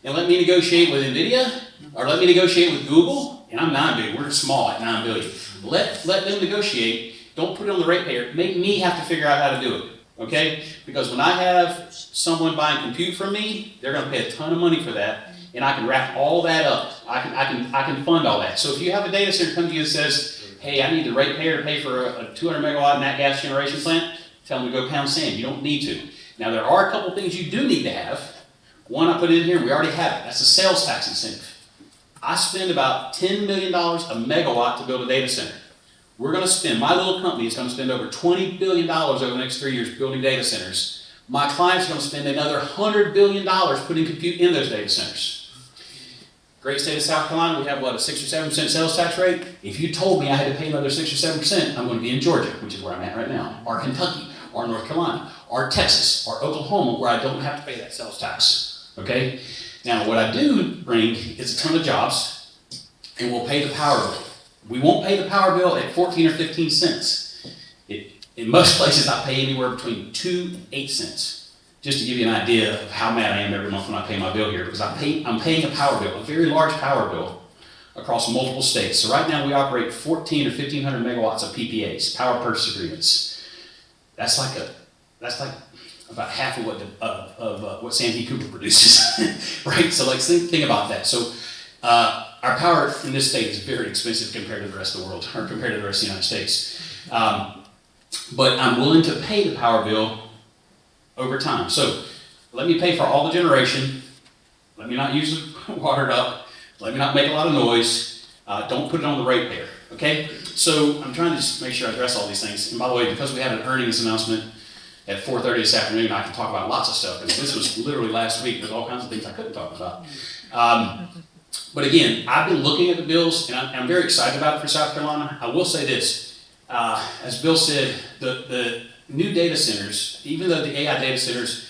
and let me negotiate with NVIDIA, or let me negotiate with Google, and I'm 9 billion, we're small at 9 billion. Let them negotiate, don't put it on the ratepayer, make me have to figure out how to do it, okay? Because when I have someone buying compute from me, they're gonna pay a ton of money for that, and I can wrap all that up. I can fund all that. So if you have a data center come to you that says, hey, I need the ratepayer to pay for a 200 megawatt nat gas generation plant, tell them to go pound sand, you don't need to. Now there are a couple things you do need to have. One I put in here, we already have it, that's a sales tax incentive. I spend about $10 million a megawatt to build a data center. We're going to spend, my little company is going to spend over $20 billion over the next 3 years building data centers. My clients are going to spend another $100 billion putting compute in those data centers. Great state of South Carolina, we have what, a 6 or 7% sales tax rate? If you told me I had to pay another 6 or 7%, I'm going to be in Georgia, which is where I'm at right now, or Kentucky, or North Carolina, or Texas, or Oklahoma, where I don't have to pay that sales tax, okay? Now, what I do bring is a ton of jobs, and we'll pay the power bill. We won't pay the power bill at 14 or 15 cents. In most places, I pay anywhere between 2 and 8 cents, just to give you an idea of how mad I am every month when I pay my bill here, because I'm paying a power bill, a very large power bill, across multiple states. So right now, we operate 1,400 or 1,500 megawatts of PPAs, power purchase agreements. That's like about half of what Santee Cooper produces, right? So like think about that. So our power in this state is very expensive compared to the rest of the world, or compared to the rest of the United States. But I'm willing to pay the power bill over time. So let me pay for all the generation. Let me not use it watered up. Let me not make a lot of noise. Don't put it on the ratepayer, okay? So I'm trying to just make sure I address all these things. And by the way, because we had an earnings announcement at 4:30 this afternoon, I can talk about lots of stuff. And this was literally last week. There's all kinds of things I couldn't talk about. But again, I've been looking at the bills, and I'm very excited about it for South Carolina. I will say this. As Bill said, the new data centers, even though the AI data centers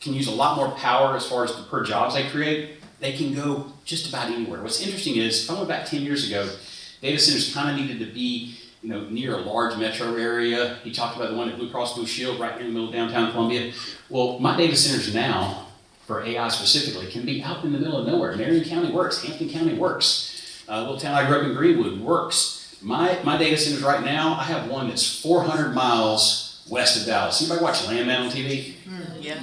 can use a lot more power as far as the per jobs they create, they can go just about anywhere. What's interesting is, if I went back 10 years ago, data centers kind of needed to be near a large metro area. He talked about the one at Blue Cross Blue Shield right near the middle of downtown Columbia. Well, my data centers now, for AI specifically, can be out in the middle of nowhere. Marion County works, Hampton County works. A little town I grew up in, Greenwood, works. My data centers right now, I have one that's 400 miles west of Dallas. Anybody watch Landman on TV? Yeah.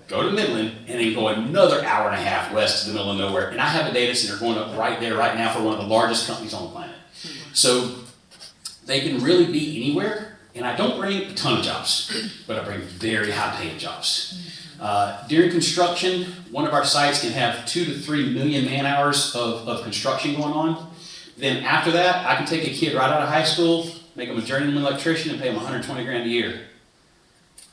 Go to Midland and then go another hour and a half west to the middle of nowhere. And I have a data center going up right there right now for one of the largest companies on the planet. So they can really be anywhere. And I don't bring a ton of jobs, but I bring very high paying jobs. During construction, one of our sites can have 2 to 3 million man hours of construction going on. Then after that, I can take a kid right out of high school, make him a journeyman electrician, and pay him 120 grand a year.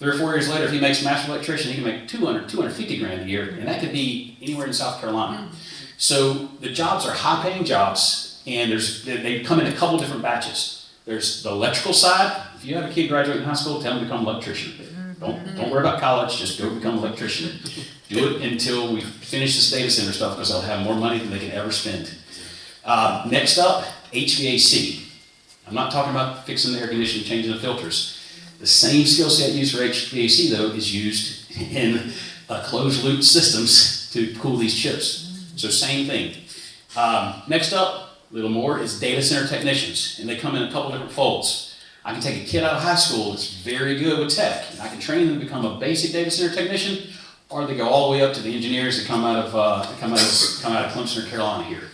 3 or 4 years later, if he makes master electrician, he can make 250 grand a year, and that could be anywhere in South Carolina. So the jobs are high-paying jobs, and they come in a couple different batches. There's the electrical side. If you have a kid graduating high school, tell him to become an electrician. Don't worry about college, just go become an electrician. Do it until we finish this data center stuff, because they'll have more money than they can ever spend. Next up, HVAC. I'm not talking about fixing the air conditioning, changing the filters. The same skill set used for HVAC, though, is used in closed-loop systems to cool these chips. So same thing. Next up, a little more, is data center technicians, and they come in a couple different folds. I can take a kid out of high school that's very good with tech, and I can train them to become a basic data center technician, or they go all the way up to the engineers that come out of Clemson or Carolina here.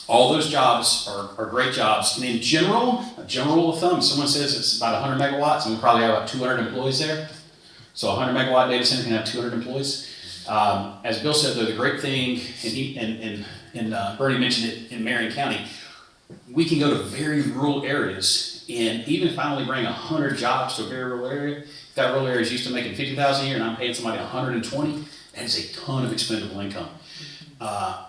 All those jobs are great jobs. And in general, a general rule of thumb, someone says it's about 100 megawatts, and we probably have about 200 employees there. So a 100 megawatt data center can have 200 employees. As Bill said, though, the great thing, and Bernie mentioned it in Marion County, we can go to very rural areas, and even if I only bring 100 jobs to a very rural area, if that rural area is used to making $50,000 a year and I'm paying somebody 120, that is a ton of expendable income.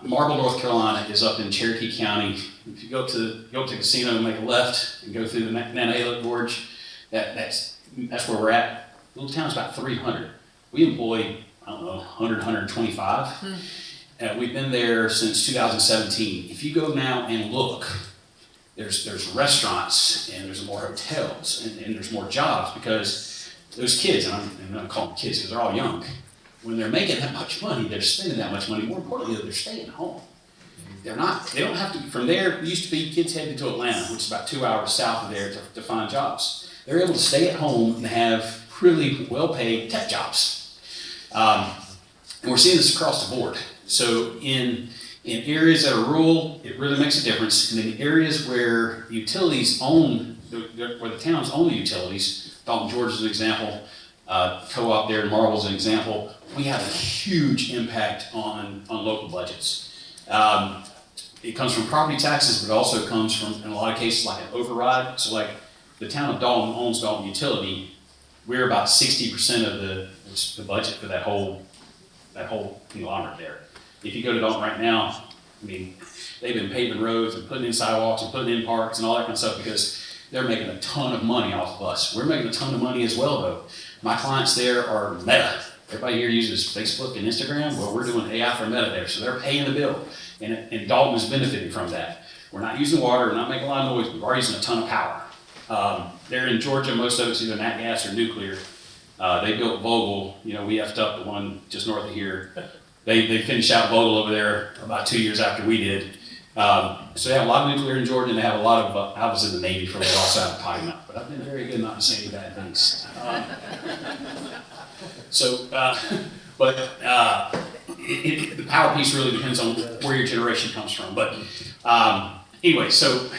Marble, North Carolina is up in Cherokee County. If you go to the casino and make a left and go through the Nantahala Gorge, that's where we're at. Little town's about 300. We employ, 100, 125. We've been there since 2017. If you go now and look, there's restaurants and there's more hotels and there's more jobs, because those kids, and I'm not calling them kids because they're all young, when they're making that much money, they're spending that much money. More importantly, they're staying home. They don't have to, from there, it used to be kids headed to Atlanta, which is about 2 hours south of there to find jobs. They're able to stay at home and have really well-paid tech jobs. And we're seeing this across the board. So in areas that are rural, it really makes a difference. And in areas where utilities where the towns own the utilities, Dalton, Georgia is an example, co-op there in Marble is an example, we have a huge impact on local budgets. It comes from property taxes, but it also comes from, in a lot of cases, like an override. So like the town of Dalton owns Dalton Utility. We're about 60% of the budget for that whole conglomerate there. If you go to Dalton right now, they've been paving roads and putting in sidewalks and putting in parks and all that kind of stuff because they're making a ton of money off of us. We're making a ton of money as well, though. My clients there are Meta. Everybody here uses Facebook and Instagram. Well, we're doing AI for Meta there, so they're paying the bill. And Dalton is benefiting from that. We're not using water, we're not making a lot of noise, but we are using a ton of power. There in Georgia, most of it's either nat gas or nuclear. They built Vogtle, we effed up the one just north of here. They finished out Vogtle over there about 2 years after we did. So they have a lot of nuclear in Georgia, and they have a lot of, I was in the Navy for a while, so I have Potty Mouth, but I've been very good not to say any bad things. The power piece really depends on where your generation comes from. But anyway, so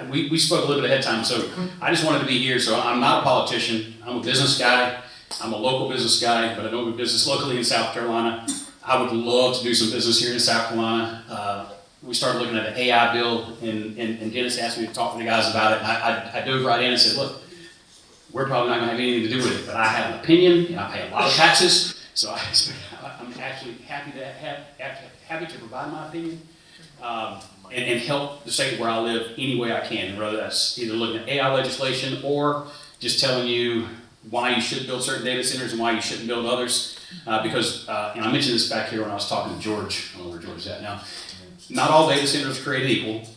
we spoke a little bit ahead of time, so I just wanted to be here. So I'm not a politician. I'm a business guy. I'm a local business guy, but I don't do business locally in South Carolina. I would love to do some business here in South Carolina. We started looking at an AI bill, and Dennis asked me to talk to the guys about it. I dove right in and said, look, we're probably not going to have anything to do with it, but I have an opinion, and I pay a lot of taxes, so I'm actually happy to provide my opinion and help the state where I live any way I can, whether that's either looking at AI legislation or just telling you why you should build certain data centers and why you shouldn't build others. Because, and I mentioned this back here when I was talking to George, I don't know where George is at now, not all data centers are created equal.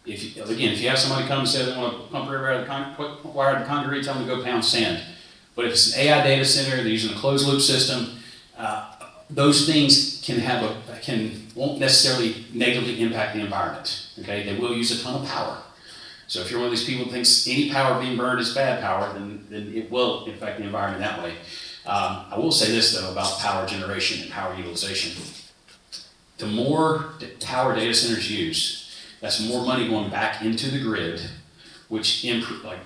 if you have somebody come and say they want to pump river out of the wire out of the concrete, tell them to go pound sand. But if it's an AI data center, they're using a closed loop system, those things won't necessarily negatively impact the environment. Okay, they will use a ton of power. So if you're one of these people that thinks any power being burned is bad power, then it will affect the environment that way. I will say this though about power generation and power utilization. The more power data centers use, that's more money going back into the grid, which like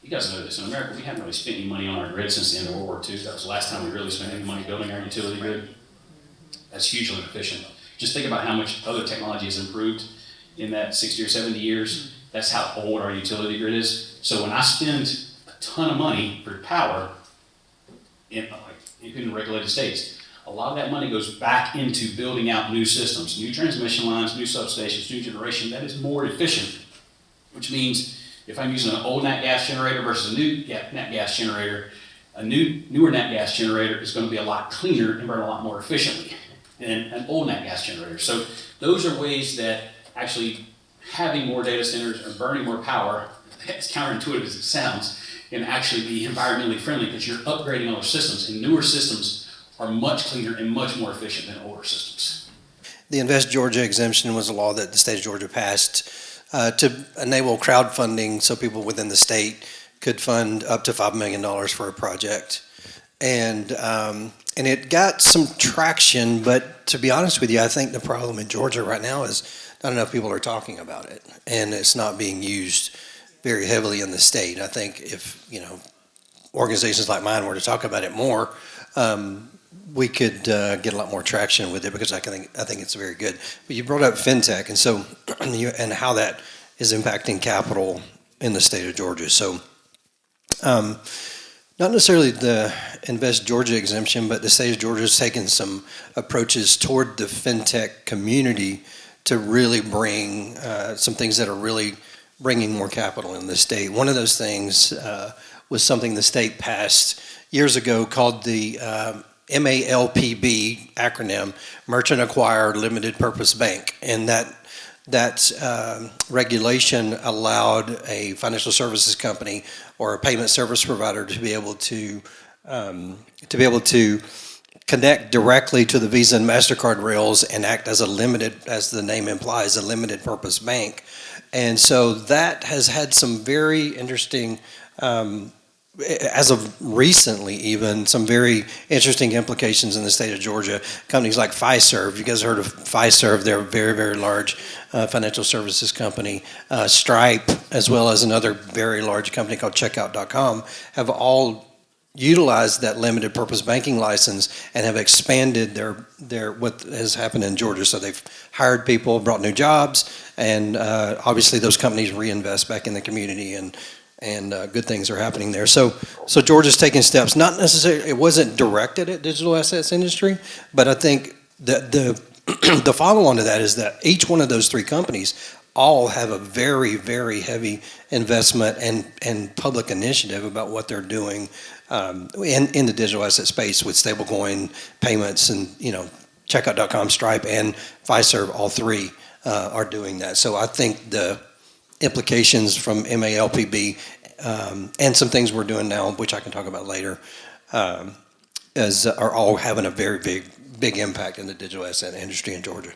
you guys know this, in America we haven't really spent any money on our grid since the end of World War II. That was the last time we really spent any money building our utility grid. That's hugely inefficient. Just think about how much other technology has improved in that 60 or 70 years. That's how old our utility grid is. So when I spend a ton of money for power in the regulated states, a lot of that money goes back into building out new systems, new transmission lines, new substations, new generation that is more efficient, which means if I'm using an old nat gas generator versus a new nat gas generator, a newer nat gas generator is going to be a lot cleaner and burn a lot more efficiently than an old nat gas generator. So those are ways that actually having more data centers or burning more power, as counterintuitive as it sounds, can actually be environmentally friendly because you're upgrading all those systems, and newer systems are much cleaner and much more efficient than older systems. The Invest Georgia exemption was a law that the state of Georgia passed to enable crowdfunding so people within the state could fund up to $5 million for a project. And it got some traction, but to be honest with you, I think the problem in Georgia right now is not enough people are talking about it, and it's not being used very heavily in the state. I think if organizations like mine were to talk about it more, we could get a lot more traction with it because I think it's very good. But you brought up fintech, and so and how that is impacting capital in the state of Georgia. So not necessarily the Invest Georgia exemption, but the state of Georgia has taken some approaches toward the fintech community to really bring some things that are really bringing more capital in the state. One of those things was something the state passed years ago called the MALPB acronym, Merchant Acquired Limited Purpose Bank. And that regulation allowed a financial services company or a payment service provider to be able to connect directly to the Visa and MasterCard rails and act as as the name implies, a limited purpose bank. And so that has had some very interesting, as of recently even, some very interesting implications in the state of Georgia. Companies like Fiserv, you guys heard of Fiserv, they're a very, very large financial services company. Stripe, as well as another very large company called Checkout.com, have all utilized that limited purpose banking license and have expanded their what has happened in Georgia. So they've hired people, brought new jobs, and obviously those companies reinvest back in the community, and good things are happening there. So Georgia's taking steps. Not necessarily, it wasn't directed at digital assets industry, but I think the follow-on to that is that each one of those three companies all have a very, very heavy investment and public initiative about what they're doing in the digital asset space with stablecoin payments, and Checkout.com, Stripe, and Fiserv, all three are doing that. So I think the implications from MALPB and some things we're doing now, which I can talk about later, are all having a very big impact in the digital asset industry in Georgia.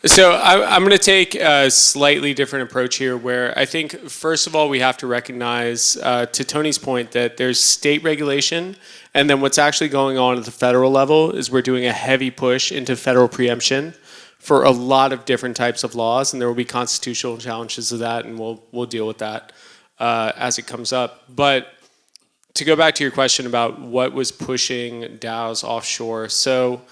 So I'm going to take a slightly different approach here, where I think, first of all, we have to recognize, to Tony's point, that there's state regulation, and then what's actually going on at the federal level is we're doing a heavy push into federal preemption for a lot of different types of laws, and there will be constitutional challenges to that, and we'll deal with that as it comes up. But to go back to your question about what was pushing DAOs offshore, so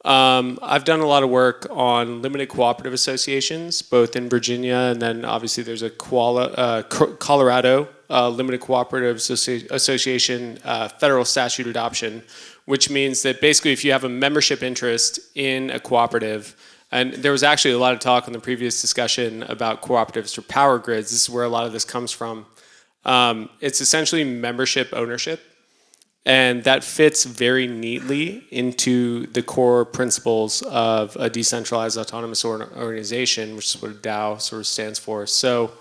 I've done a lot of work on limited cooperative associations, both in Virginia, and then obviously there's a Colorado Limited Cooperative Association federal statute adoption, which means that basically if you have a membership interest in a cooperative, and there was actually a lot of talk in the previous discussion about cooperatives for power grids, this is where a lot of this comes from, it's essentially membership ownership. And that fits very neatly into the core principles of a decentralized autonomous organization, which is what DAO sort of stands for. So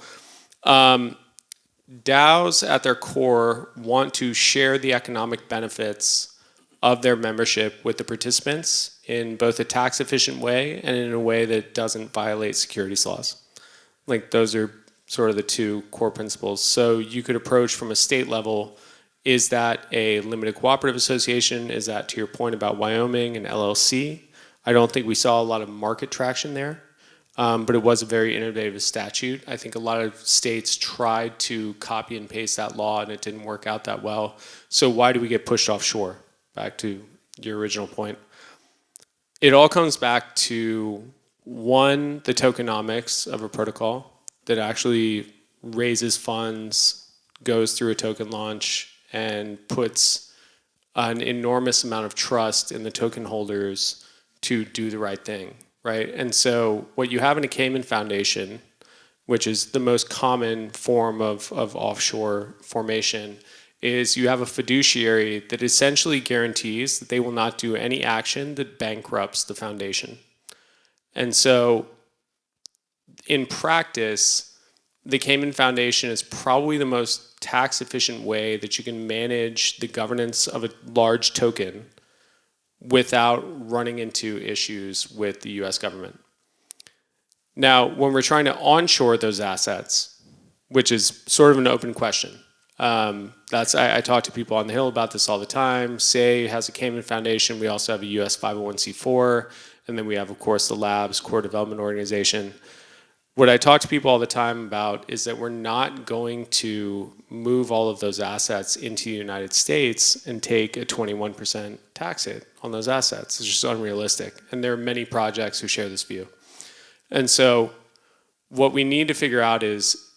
DAOs at their core want to share the economic benefits of their membership with the participants in both a tax efficient way and in a way that doesn't violate securities laws. Like those are sort of the two core principles. So you could approach from a state level, is that a limited cooperative association? Is that, to your point about Wyoming and LLC? I don't think we saw a lot of market traction there, but it was a very innovative statute. I think a lot of states tried to copy and paste that law and it didn't work out that well. So why do we get pushed offshore? Back to your original point. It all comes back to, one, the tokenomics of a protocol that actually raises funds, goes through a token launch, and puts an enormous amount of trust in the token holders to do the right thing, right? And so what you have in a Cayman Foundation, which is the most common form of offshore formation, is you have a fiduciary that essentially guarantees that they will not do any action that bankrupts the foundation. And so in practice, the Cayman Foundation is probably the most tax efficient way that you can manage the governance of a large token without running into issues with the US government. Now, when we're trying to onshore those assets, which is sort of an open question, I talk to people on the Hill about this all the time. SAY has a Cayman Foundation. We also have a US 501c4. And then we have, of course, the Labs Core Development Organization. What I talk to people all the time about is that we're not going to move all of those assets into the United States and take a 21% tax hit on those assets. It's just unrealistic. And there are many projects who share this view. And so what we need to figure out is,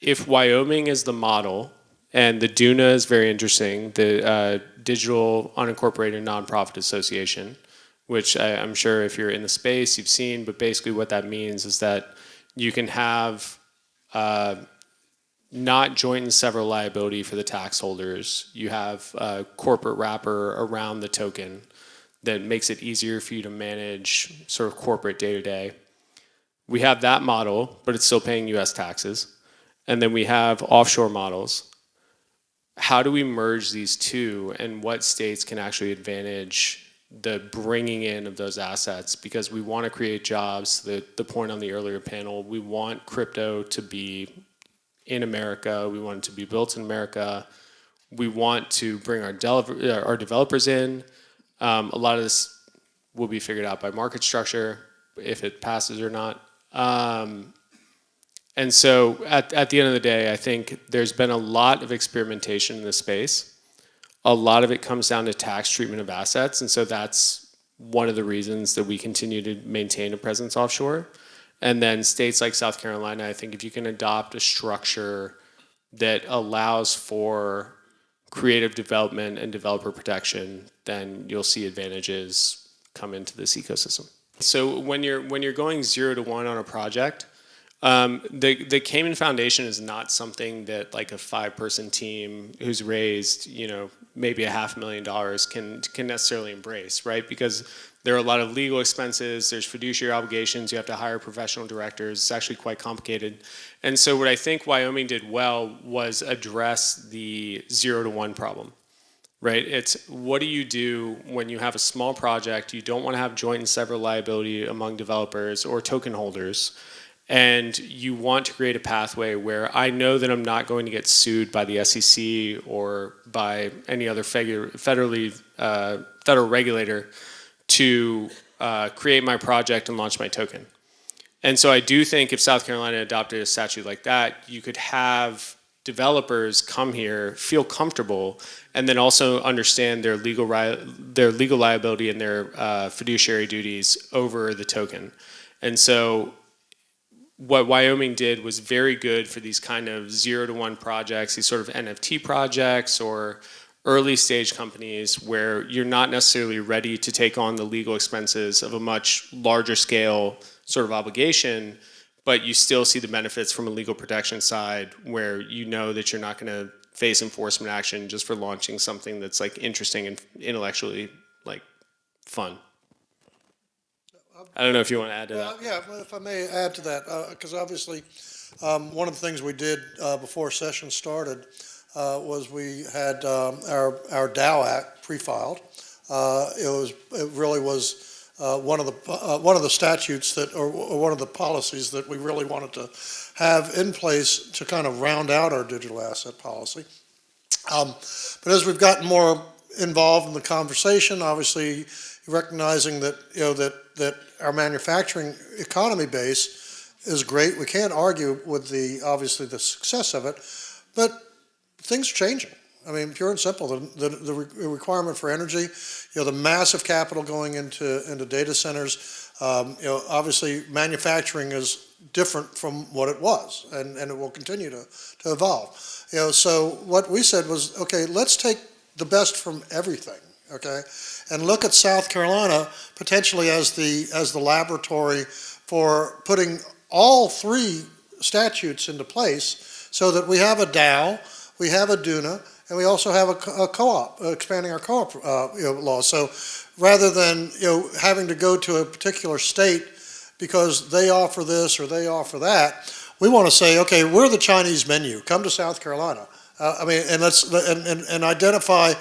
if Wyoming is the model, and the DUNA is very interesting, the Digital Unincorporated Nonprofit Association, which I'm sure if you're in the space, you've seen, but basically what that means is that you can have not joint and several liability for the tax holders. You have a corporate wrapper around the token that makes it easier for you to manage sort of corporate day-to-day. We have that model, but it's still paying US taxes. And then we have offshore models. How do we merge these two, and what states can actually advantage the bringing in of those assets? Because we want to create jobs. The point on the earlier panel, we want crypto to be in America. We want it to be built in America. We want to bring our developers in. A lot of this will be figured out by market structure, if it passes or not. And so at the end of the day, I think there's been a lot of experimentation in this space. A lot of it comes down to tax treatment of assets. And so that's one of the reasons that we continue to maintain a presence offshore. And then states like South Carolina, I think if you can adopt a structure that allows for creative development and developer protection, then you'll see advantages come into this ecosystem. So when you're going 0 to 1 on a project, the Cayman Foundation is not something that like a 5-person team who's raised, maybe $500,000 can necessarily embrace, right? Because there are a lot of legal expenses, there's fiduciary obligations, you have to hire professional directors, it's actually quite complicated. And so what I think Wyoming did well was address the 0 to 1 problem, right? It's, what do you do when you have a small project, you don't want to have joint and several liability among developers or token holders, and you want to create a pathway where I know that I'm not going to get sued by the SEC or by any other federal regulator to create my project and launch my token. And so I do think if South Carolina adopted a statute like that, you could have developers come here, feel comfortable, and then also understand their legal liability and their fiduciary duties over the token. And so what Wyoming did was very good for these kind of 0 to 1 projects, these sort of NFT projects or early stage companies where you're not necessarily ready to take on the legal expenses of a much larger scale sort of obligation, but you still see the benefits from a legal protection side where you know that you're not going to face enforcement action just for launching something that's like interesting and intellectually like fun. I don't know if you want to add to that. Yeah, if I may add to that, because obviously one of the things we did before session started was we had our Dow Act pre-filed. It really was one of the statutes that, or one of the policies that we really wanted to have in place to kind of round out our digital asset policy. But as we've gotten more involved in the conversation, obviously recognizing that that our manufacturing economy base is great. We can't argue with obviously the success of it, but things are changing. I mean, pure and simple, the requirement for energy, the massive capital going into data centers, obviously manufacturing is different from what it was, and it will continue to evolve. So what we said was, okay, let's take the best from everything, okay, and look at South Carolina potentially as the laboratory for putting all three statutes into place, so that we have a Dow, we have a DUNA, and we also have a co-op, expanding our co-op law. So rather than having to go to a particular state because they offer this or they offer that, we want to say, okay, we're the Chinese menu. Come to South Carolina. And let's and identify.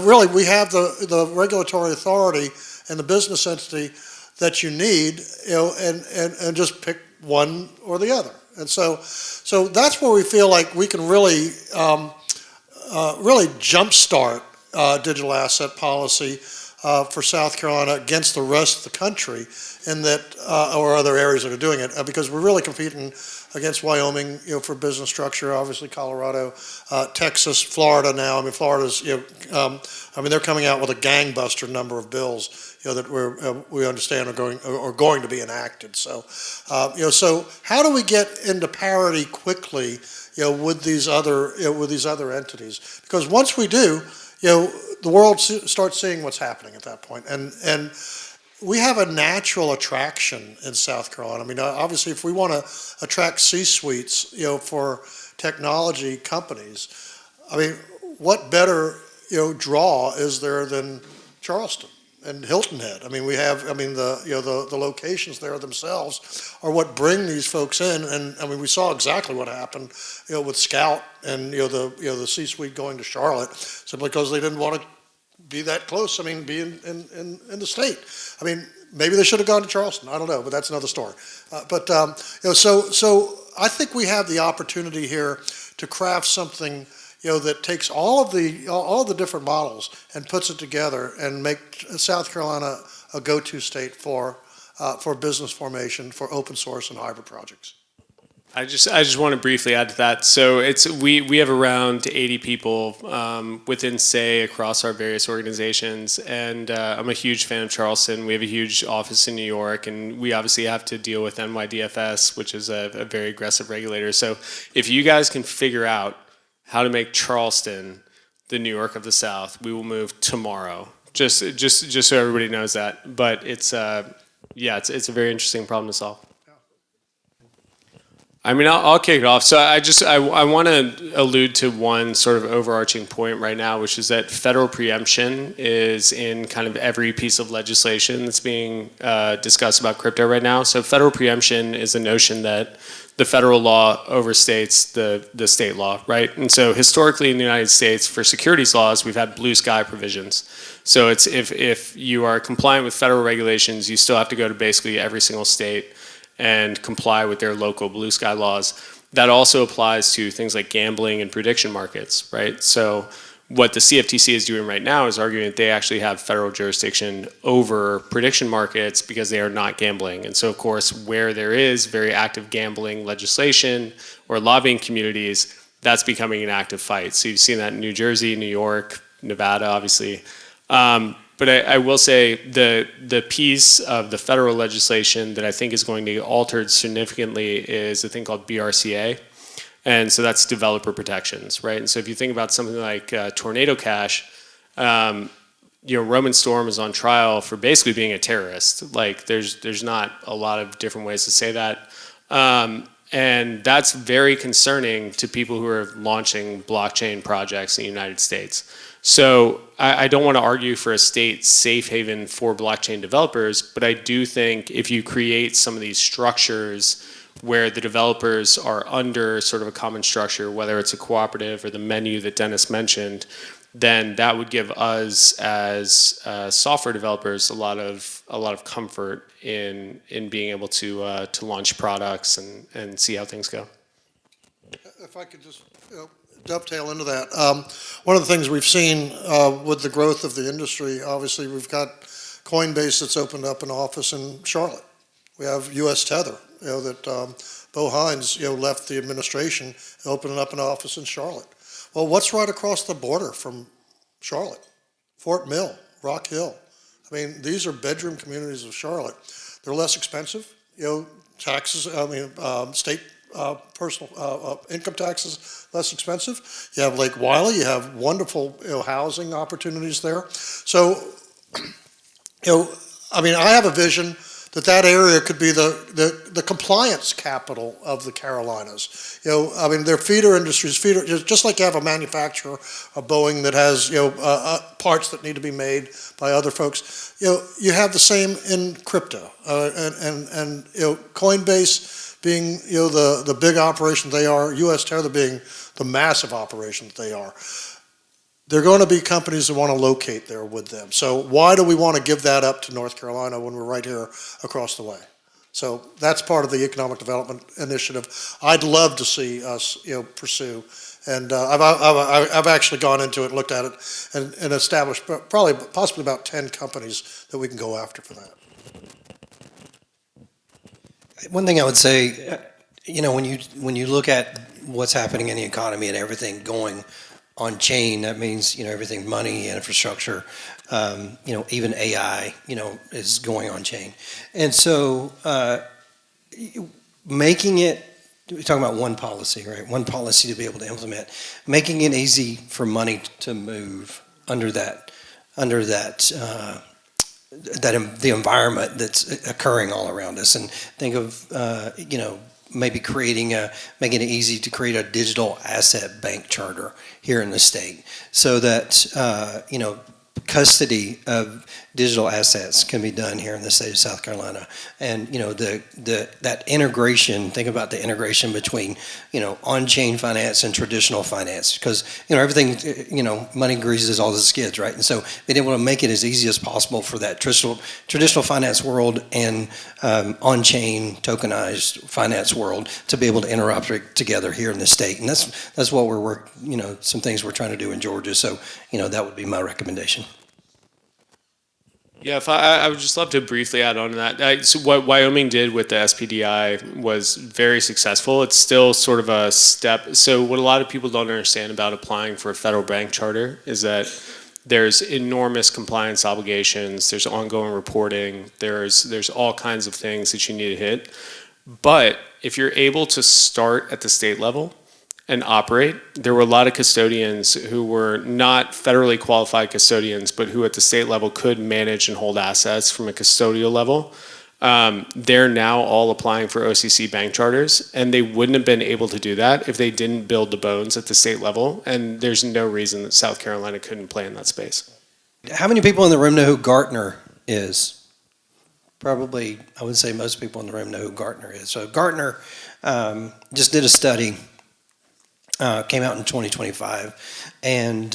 Really, we have the regulatory authority and the business entity that you need, and just pick one or the other. And so that's where we feel like we can really jumpstart digital asset policy for South Carolina against the rest of the country, in that or other areas that are doing it, because we're really competing against Wyoming, for business structure. Obviously, Colorado, Texas, Florida now. I mean, Florida's, they're coming out with a gangbuster number of bills, that we understand are going to be enacted. So, so how do we get into parity quickly, with these other entities? Because once we do, the world starts seeing what's happening at that point, and we have a natural attraction in South Carolina. I mean, obviously, if we want to attract C-suites, for technology companies, I mean, what better, draw is there than Charleston and Hilton Head? I mean, we have, the locations there themselves are what bring these folks in, and I mean, we saw exactly what happened, with Scout and the C-suite going to Charlotte simply because they didn't want to be that close. I mean, be in the state. I mean, maybe they should have gone to Charleston. I don't know, but that's another story. So I think we have the opportunity here to craft something, that takes all the different models and puts it together and make South Carolina a go-to state for business formation, for open source and hybrid projects. I just want to briefly add to that. So we have around 80 people within SAY across our various organizations, and I'm a huge fan of Charleston. We have a huge office in New York, and we obviously have to deal with NYDFS, which is a very aggressive regulator. So if you guys can figure out how to make Charleston the New York of the South, we will move tomorrow. Just so everybody knows that. But it's a very interesting problem to solve. I mean, I'll kick it off. So I want to allude to one sort of overarching point right now, which is that federal preemption is in kind of every piece of legislation that's being discussed about crypto right now. So federal preemption is a notion that the federal law overstates the state law, right? And so historically in the United States, for securities laws, we've had blue sky provisions. So it's if you are compliant with federal regulations, you still have to go to basically every single state and comply with their local blue sky laws. That also applies to things like gambling and prediction markets, right? So what the CFTC is doing right now is arguing that they actually have federal jurisdiction over prediction markets because they are not gambling. And so, of course, where there is very active gambling legislation or lobbying communities, that's becoming an active fight. So you've seen that in New Jersey, New York, Nevada, obviously. But I will say the piece of the federal legislation that I think is going to get altered significantly is a thing called BRCA. And so that's developer protections, right? And so if you think about something like Tornado Cash, Roman Storm is on trial for basically being a terrorist. Like there's not a lot of different ways to say that. And that's very concerning to people who are launching blockchain projects in the United States. So I don't want to argue for a state safe haven for blockchain developers, but I do think if you create some of these structures where the developers are under sort of a common structure, whether it's a cooperative or the menu that Dennis mentioned, then that would give us as software developers a lot of comfort in being able to launch products and see how things go. If I could just dovetail into that, one of the things we've seen with the growth of the industry, obviously we've got Coinbase that's opened up an office in Charlotte. We have U.S. Tether, that Bo Hines, left the administration, opening up an office in Charlotte. Well, what's right across the border from Charlotte? Fort Mill, Rock Hill. I mean, these are bedroom communities of Charlotte. They're less expensive. Taxes, state personal income taxes less expensive. You have Lake Wiley. You have wonderful housing opportunities there. So, I have a vision that area could be the compliance capital of the Carolinas. Their feeder industries, just like you have a manufacturer, a Boeing that has parts that need to be made by other folks. You have the same in crypto, and Coinbase being the big operation they are, U.S. Tether being the massive operation that they are. They're going to be companies that want to locate there with them. So why do we want to give that up to North Carolina when we're right here across the way? So that's part of the economic development initiative I'd love to see us pursue. And I've actually gone into it and looked at it and established possibly about 10 companies that we can go after for that. One thing I would say, when you look at what's happening in the economy and everything going on chain, that means everything, money, infrastructure, even AI, is going on chain, and so making it. We're talking about one policy, right? One policy to be able to implement, making it easy for money to move under that the environment that's occurring all around us, and think of maybe making it easy to create a digital asset bank charter here in the state, so that custody of digital assets can be done here in the state of South Carolina. And that integration, think about the integration between on-chain finance and traditional finance, because everything, money greases all the skids, right? And so being able to make it as easy as possible for that traditional finance world and on-chain tokenized finance world to be able to interoperate together here in the state. And that's what we're some things we're trying to do in Georgia. So that would be my recommendation. Yeah, I would just love to briefly add on to that. So what Wyoming did with the SPDI was very successful. It's still sort of a step. So what a lot of people don't understand about applying for a federal bank charter is that there's enormous compliance obligations. There's ongoing reporting. There's all kinds of things that you need to hit. But if you're able to start at the state level and operate, there were a lot of custodians who were not federally qualified custodians, but who at the state level could manage and hold assets from a custodial level. They're now all applying for OCC bank charters, and they wouldn't have been able to do that if they didn't build the bones at the state level, and there's no reason that South Carolina couldn't play in that space. How many people in the room know who Gartner is? Probably, I would say most people in the room know who Gartner is. So Gartner just did a study, came out in 2025, and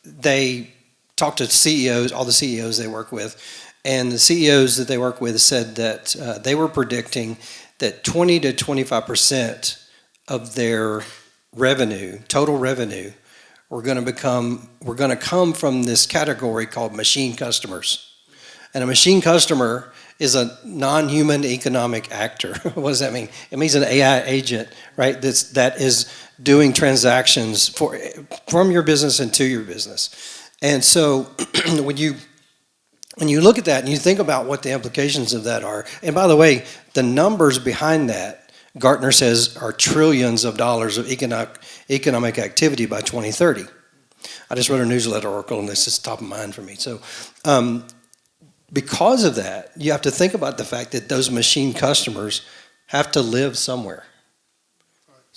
they talked to CEOs, all the CEOs they work with, and the CEOs that they work with said that they were predicting that 20 to 25% of their revenue, total revenue, were going to come from this category called machine customers. And a machine customer is a non-human economic actor. What does that mean? It means an AI agent, right? That is doing transactions from your business and to your business. And so when you look at that and you think about what the implications of that are, and by the way, the numbers behind that, Gartner says, are trillions of dollars of economic activity by 2030. I just wrote a newsletter article, and this is top of mind for me. So because of that, you have to think about the fact that those machine customers have to live somewhere.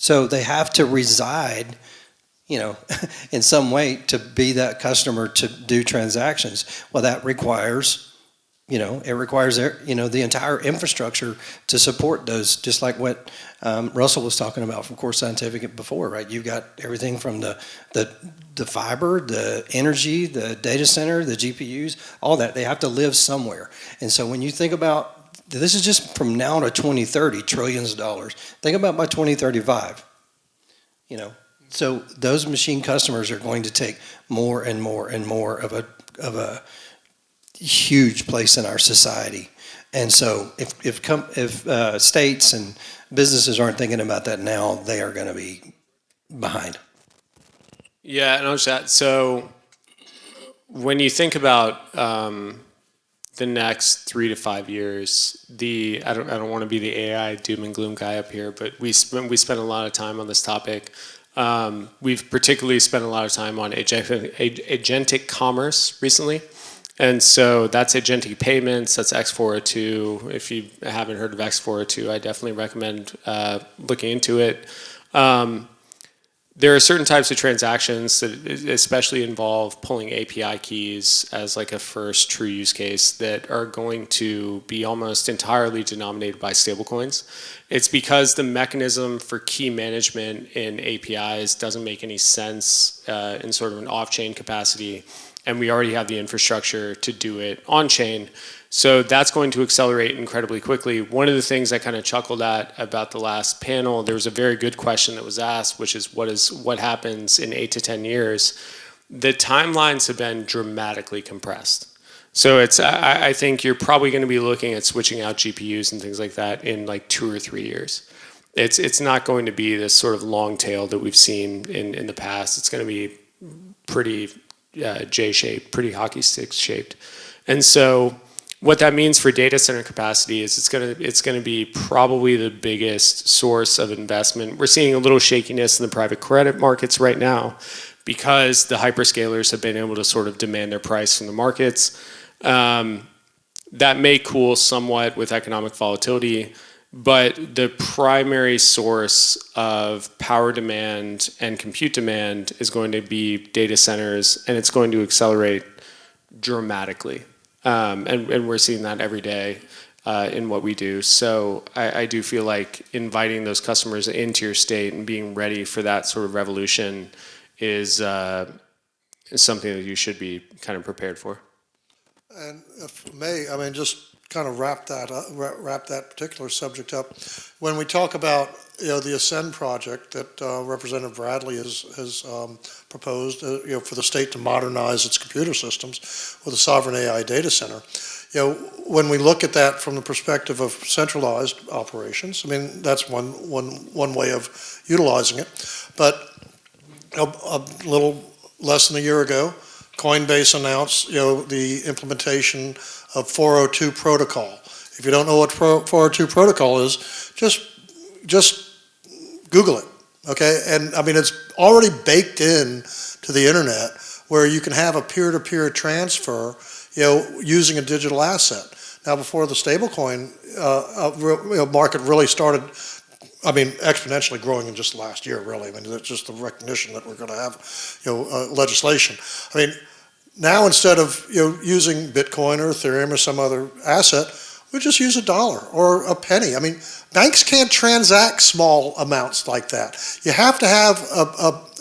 So they have to reside, in some way to be that customer to do transactions. Well, that requires, it requires, the entire infrastructure to support those, just like what Russell was talking about from Core Scientific before, right? You've got everything from the fiber, the energy, the data center, the GPUs, all that. They have to live somewhere. And so when you think about, this is just from now to 2030, trillions of dollars. Think about by 2035, So those machine customers are going to take more and more and more of a huge place in our society. And so if states and businesses aren't thinking about that now, they are going to be behind. Yeah, and I'll just add, so when you think about the next 3 to 5 years, I don't want to be the AI doom and gloom guy up here, but we spent a lot of time on this topic. We've particularly spent a lot of time on agentic commerce recently. And so that's agentic payments, that's X402. If you haven't heard of X402, I definitely recommend looking into it. There are certain types of transactions that especially involve pulling API keys as like a first true use case that are going to be almost entirely denominated by stablecoins. It's because the mechanism for key management in APIs doesn't make any sense in sort of an off-chain capacity, and we already have the infrastructure to do it on-chain. So that's going to accelerate incredibly quickly. One of the things I kind of chuckled at about the last panel, there was a very good question that was asked, which is what happens in 8 to 10 years? The timelines have been dramatically compressed. So I think you're probably going to be looking at switching out GPUs and things like that in like 2 or 3 years. It's not going to be this sort of long tail that we've seen in the past. It's going to be pretty J-shaped, pretty hockey stick shaped. And so what that means for data center capacity is it's going to be probably the biggest source of investment. We're seeing a little shakiness in the private credit markets right now because the hyperscalers have been able to sort of demand their price from the markets. That may cool somewhat with economic volatility, but the primary source of power demand and compute demand is going to be data centers, and it's going to accelerate dramatically. And we're seeing that every day in what we do. So I do feel like inviting those customers into your state and being ready for that sort of revolution is something that you should be kind of prepared for. And if I may, just kind of wrap that particular subject up. When we talk about the Ascend project that Representative Bradley has proposed, for the state to modernize its computer systems with a sovereign AI data center, when we look at that from the perspective of centralized operations, that's one way of utilizing it. But a little less than a year ago, Coinbase announced the implementation of 402 protocol. If you don't know what 402 protocol is, just Google it, okay? And it's already baked in to the internet where you can have a peer-to-peer transfer, using a digital asset. Now, before the stablecoin market really started, exponentially growing in just the last year, really. That's just the recognition that we're going to have, legislation. Now instead of using Bitcoin or Ethereum or some other asset, we just use $1 or a penny. Banks can't transact small amounts like that. You have to have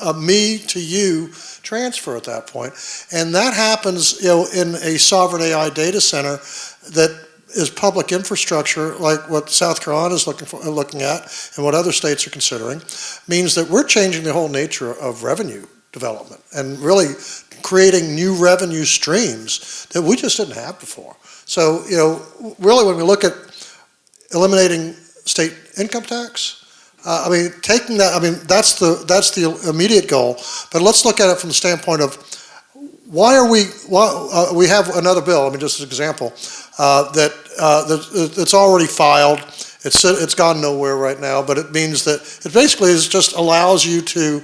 a me to you transfer at that point, and that happens in a sovereign AI data center that is public infrastructure, like what South Carolina is looking at, and what other states are considering, means that we're changing the whole nature of revenue development and really creating new revenue streams that we just didn't have before. So, really when we look at eliminating state income tax, taking that, that's the immediate goal, but let's look at it from the standpoint of we have another bill, just as an example, that's already filed. It's gone nowhere right now, but it means that it basically just allows you to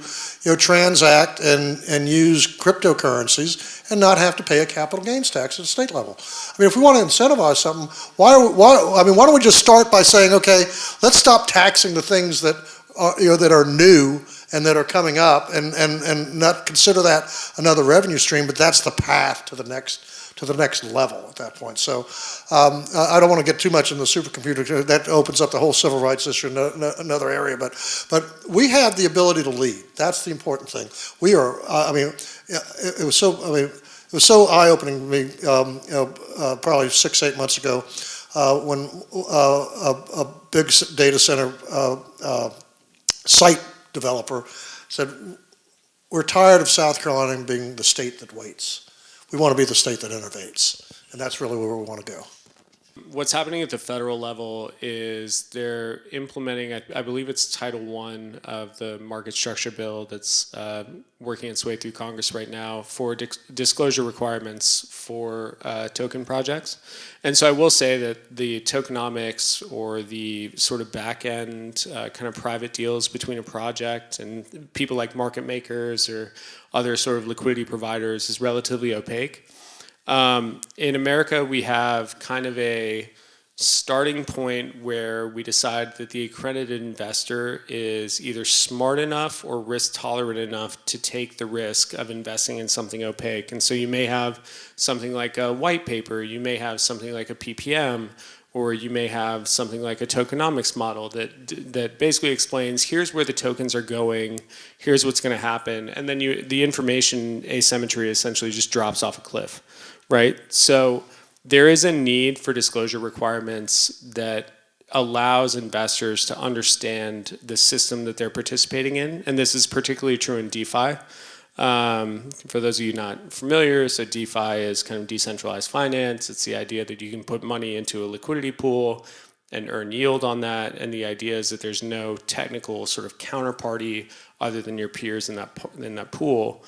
transact and use cryptocurrencies and not have to pay a capital gains tax at the state level. If we want to incentivize something, why don't we just start by saying, okay, let's stop taxing the things that that are new and that are coming up, and not consider that another revenue stream, but that's the path to the next level at that point. So I don't want to get too much in the supercomputer. That opens up the whole civil rights issue, another area. But we have the ability to lead. That's the important thing. We are. It was so eye-opening to me. Probably 6-8 months ago, when a big data center site developer said, "We're tired of South Carolina being the state that waits. We want to be the state that innovates," and that's really where we want to go. What's happening at the federal level is they're implementing, I believe it's Title I of the market structure bill that's working its way through Congress right now for disclosure requirements for token projects. And so I will say that the tokenomics, or the sort of back end kind of private deals between a project and people like market makers or other sort of liquidity providers, is relatively opaque. In America, we have kind of a starting point where we decide that the accredited investor is either smart enough or risk tolerant enough to take the risk of investing in something opaque. And so you may have something like a white paper, you may have something like a PPM, or you may have something like a tokenomics model that basically explains, here's where the tokens are going, here's what's going to happen, and then the information asymmetry essentially just drops off a cliff. Right? So there is a need for disclosure requirements that allows investors to understand the system that they're participating in. And this is particularly true in DeFi. For those of you not familiar, so DeFi is kind of decentralized finance. It's the idea that you can put money into a liquidity pool and earn yield on that. And the idea is that there's no technical sort of counterparty other than your peers in that pool.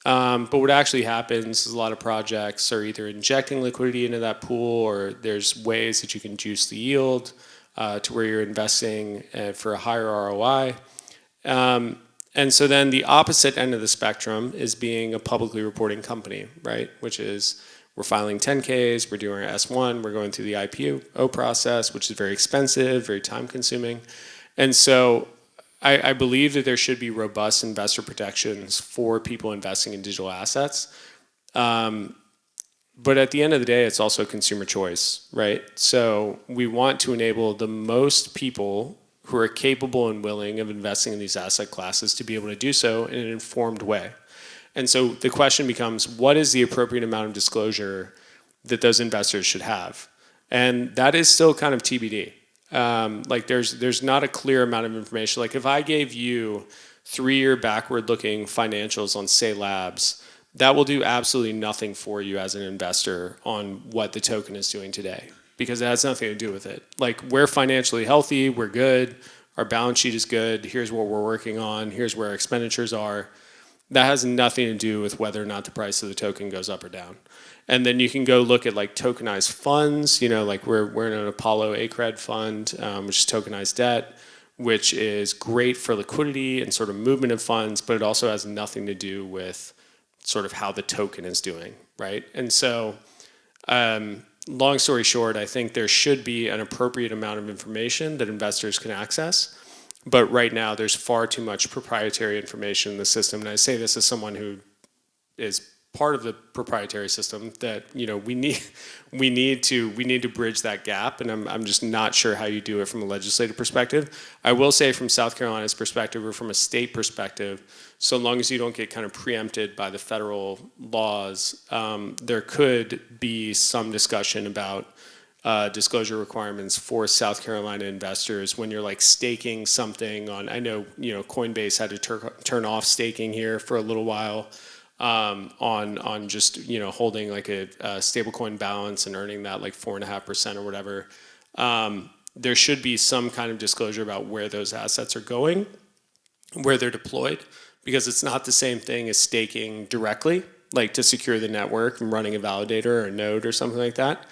But what actually happens is a lot of projects are either injecting liquidity into that pool, or there's ways that you can juice the yield to where you're investing for a higher ROI. And so then the opposite end of the spectrum is being a publicly reporting company, right? Which is, we're filing 10Ks, we're doing our S1, we're going through the IPO process, which is very expensive, very time consuming. And so I believe that there should be robust investor protections for people investing in digital assets. But at the end of the day, it's also consumer choice, right? So we want to enable the most people who are capable and willing of investing in these asset classes to be able to do so in an informed way. And so the question becomes, what is the appropriate amount of disclosure that those investors should have? And that is still kind of TBD. Like there's not a clear amount of information. Like if I gave you 3-year backward-looking financials on Say Labs, that will do absolutely nothing for you as an investor on what the token is doing today, because it has nothing to do with it. Like, we're financially healthy, we're good, our balance sheet is good, here's what we're working on, here's where our expenditures are. That has nothing to do with whether or not the price of the token goes up or down. And then you can go look at like tokenized funds, like we're in an Apollo ACRED fund, which is tokenized debt, which is great for liquidity and sort of movement of funds, but it also has nothing to do with sort of how the token is doing, right? And so, long story short, I think there should be an appropriate amount of information that investors can access. But right now, there's far too much proprietary information in the system. And I say this as someone who is part of the proprietary system, that we need to bridge that gap, and I'm just not sure how you do it from a legislative perspective. I will say from South Carolina's perspective, or from a state perspective, so long as you don't get kind of preempted by the federal laws, there could be some discussion about disclosure requirements for South Carolina investors when you're like staking something on. I know Coinbase had to turn off staking here for a little while. On just holding like a stablecoin balance and earning that like 4.5% or whatever. There should be some kind of disclosure about where those assets are going, where they're deployed, because it's not the same thing as staking directly, like to secure the network and running a validator or a node or something like that.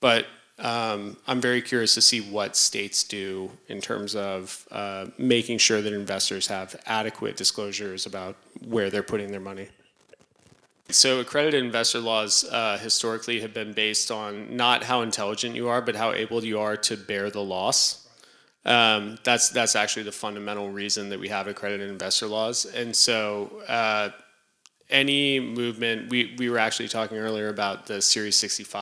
But I'm very curious to see what states do in terms of making sure that investors have adequate disclosures about where they're putting their money. So accredited investor laws historically have been based on not how intelligent you are, but how able you are to bear the loss. That's actually the fundamental reason that we have accredited investor laws. And so any movement, we were actually talking earlier about the Series 65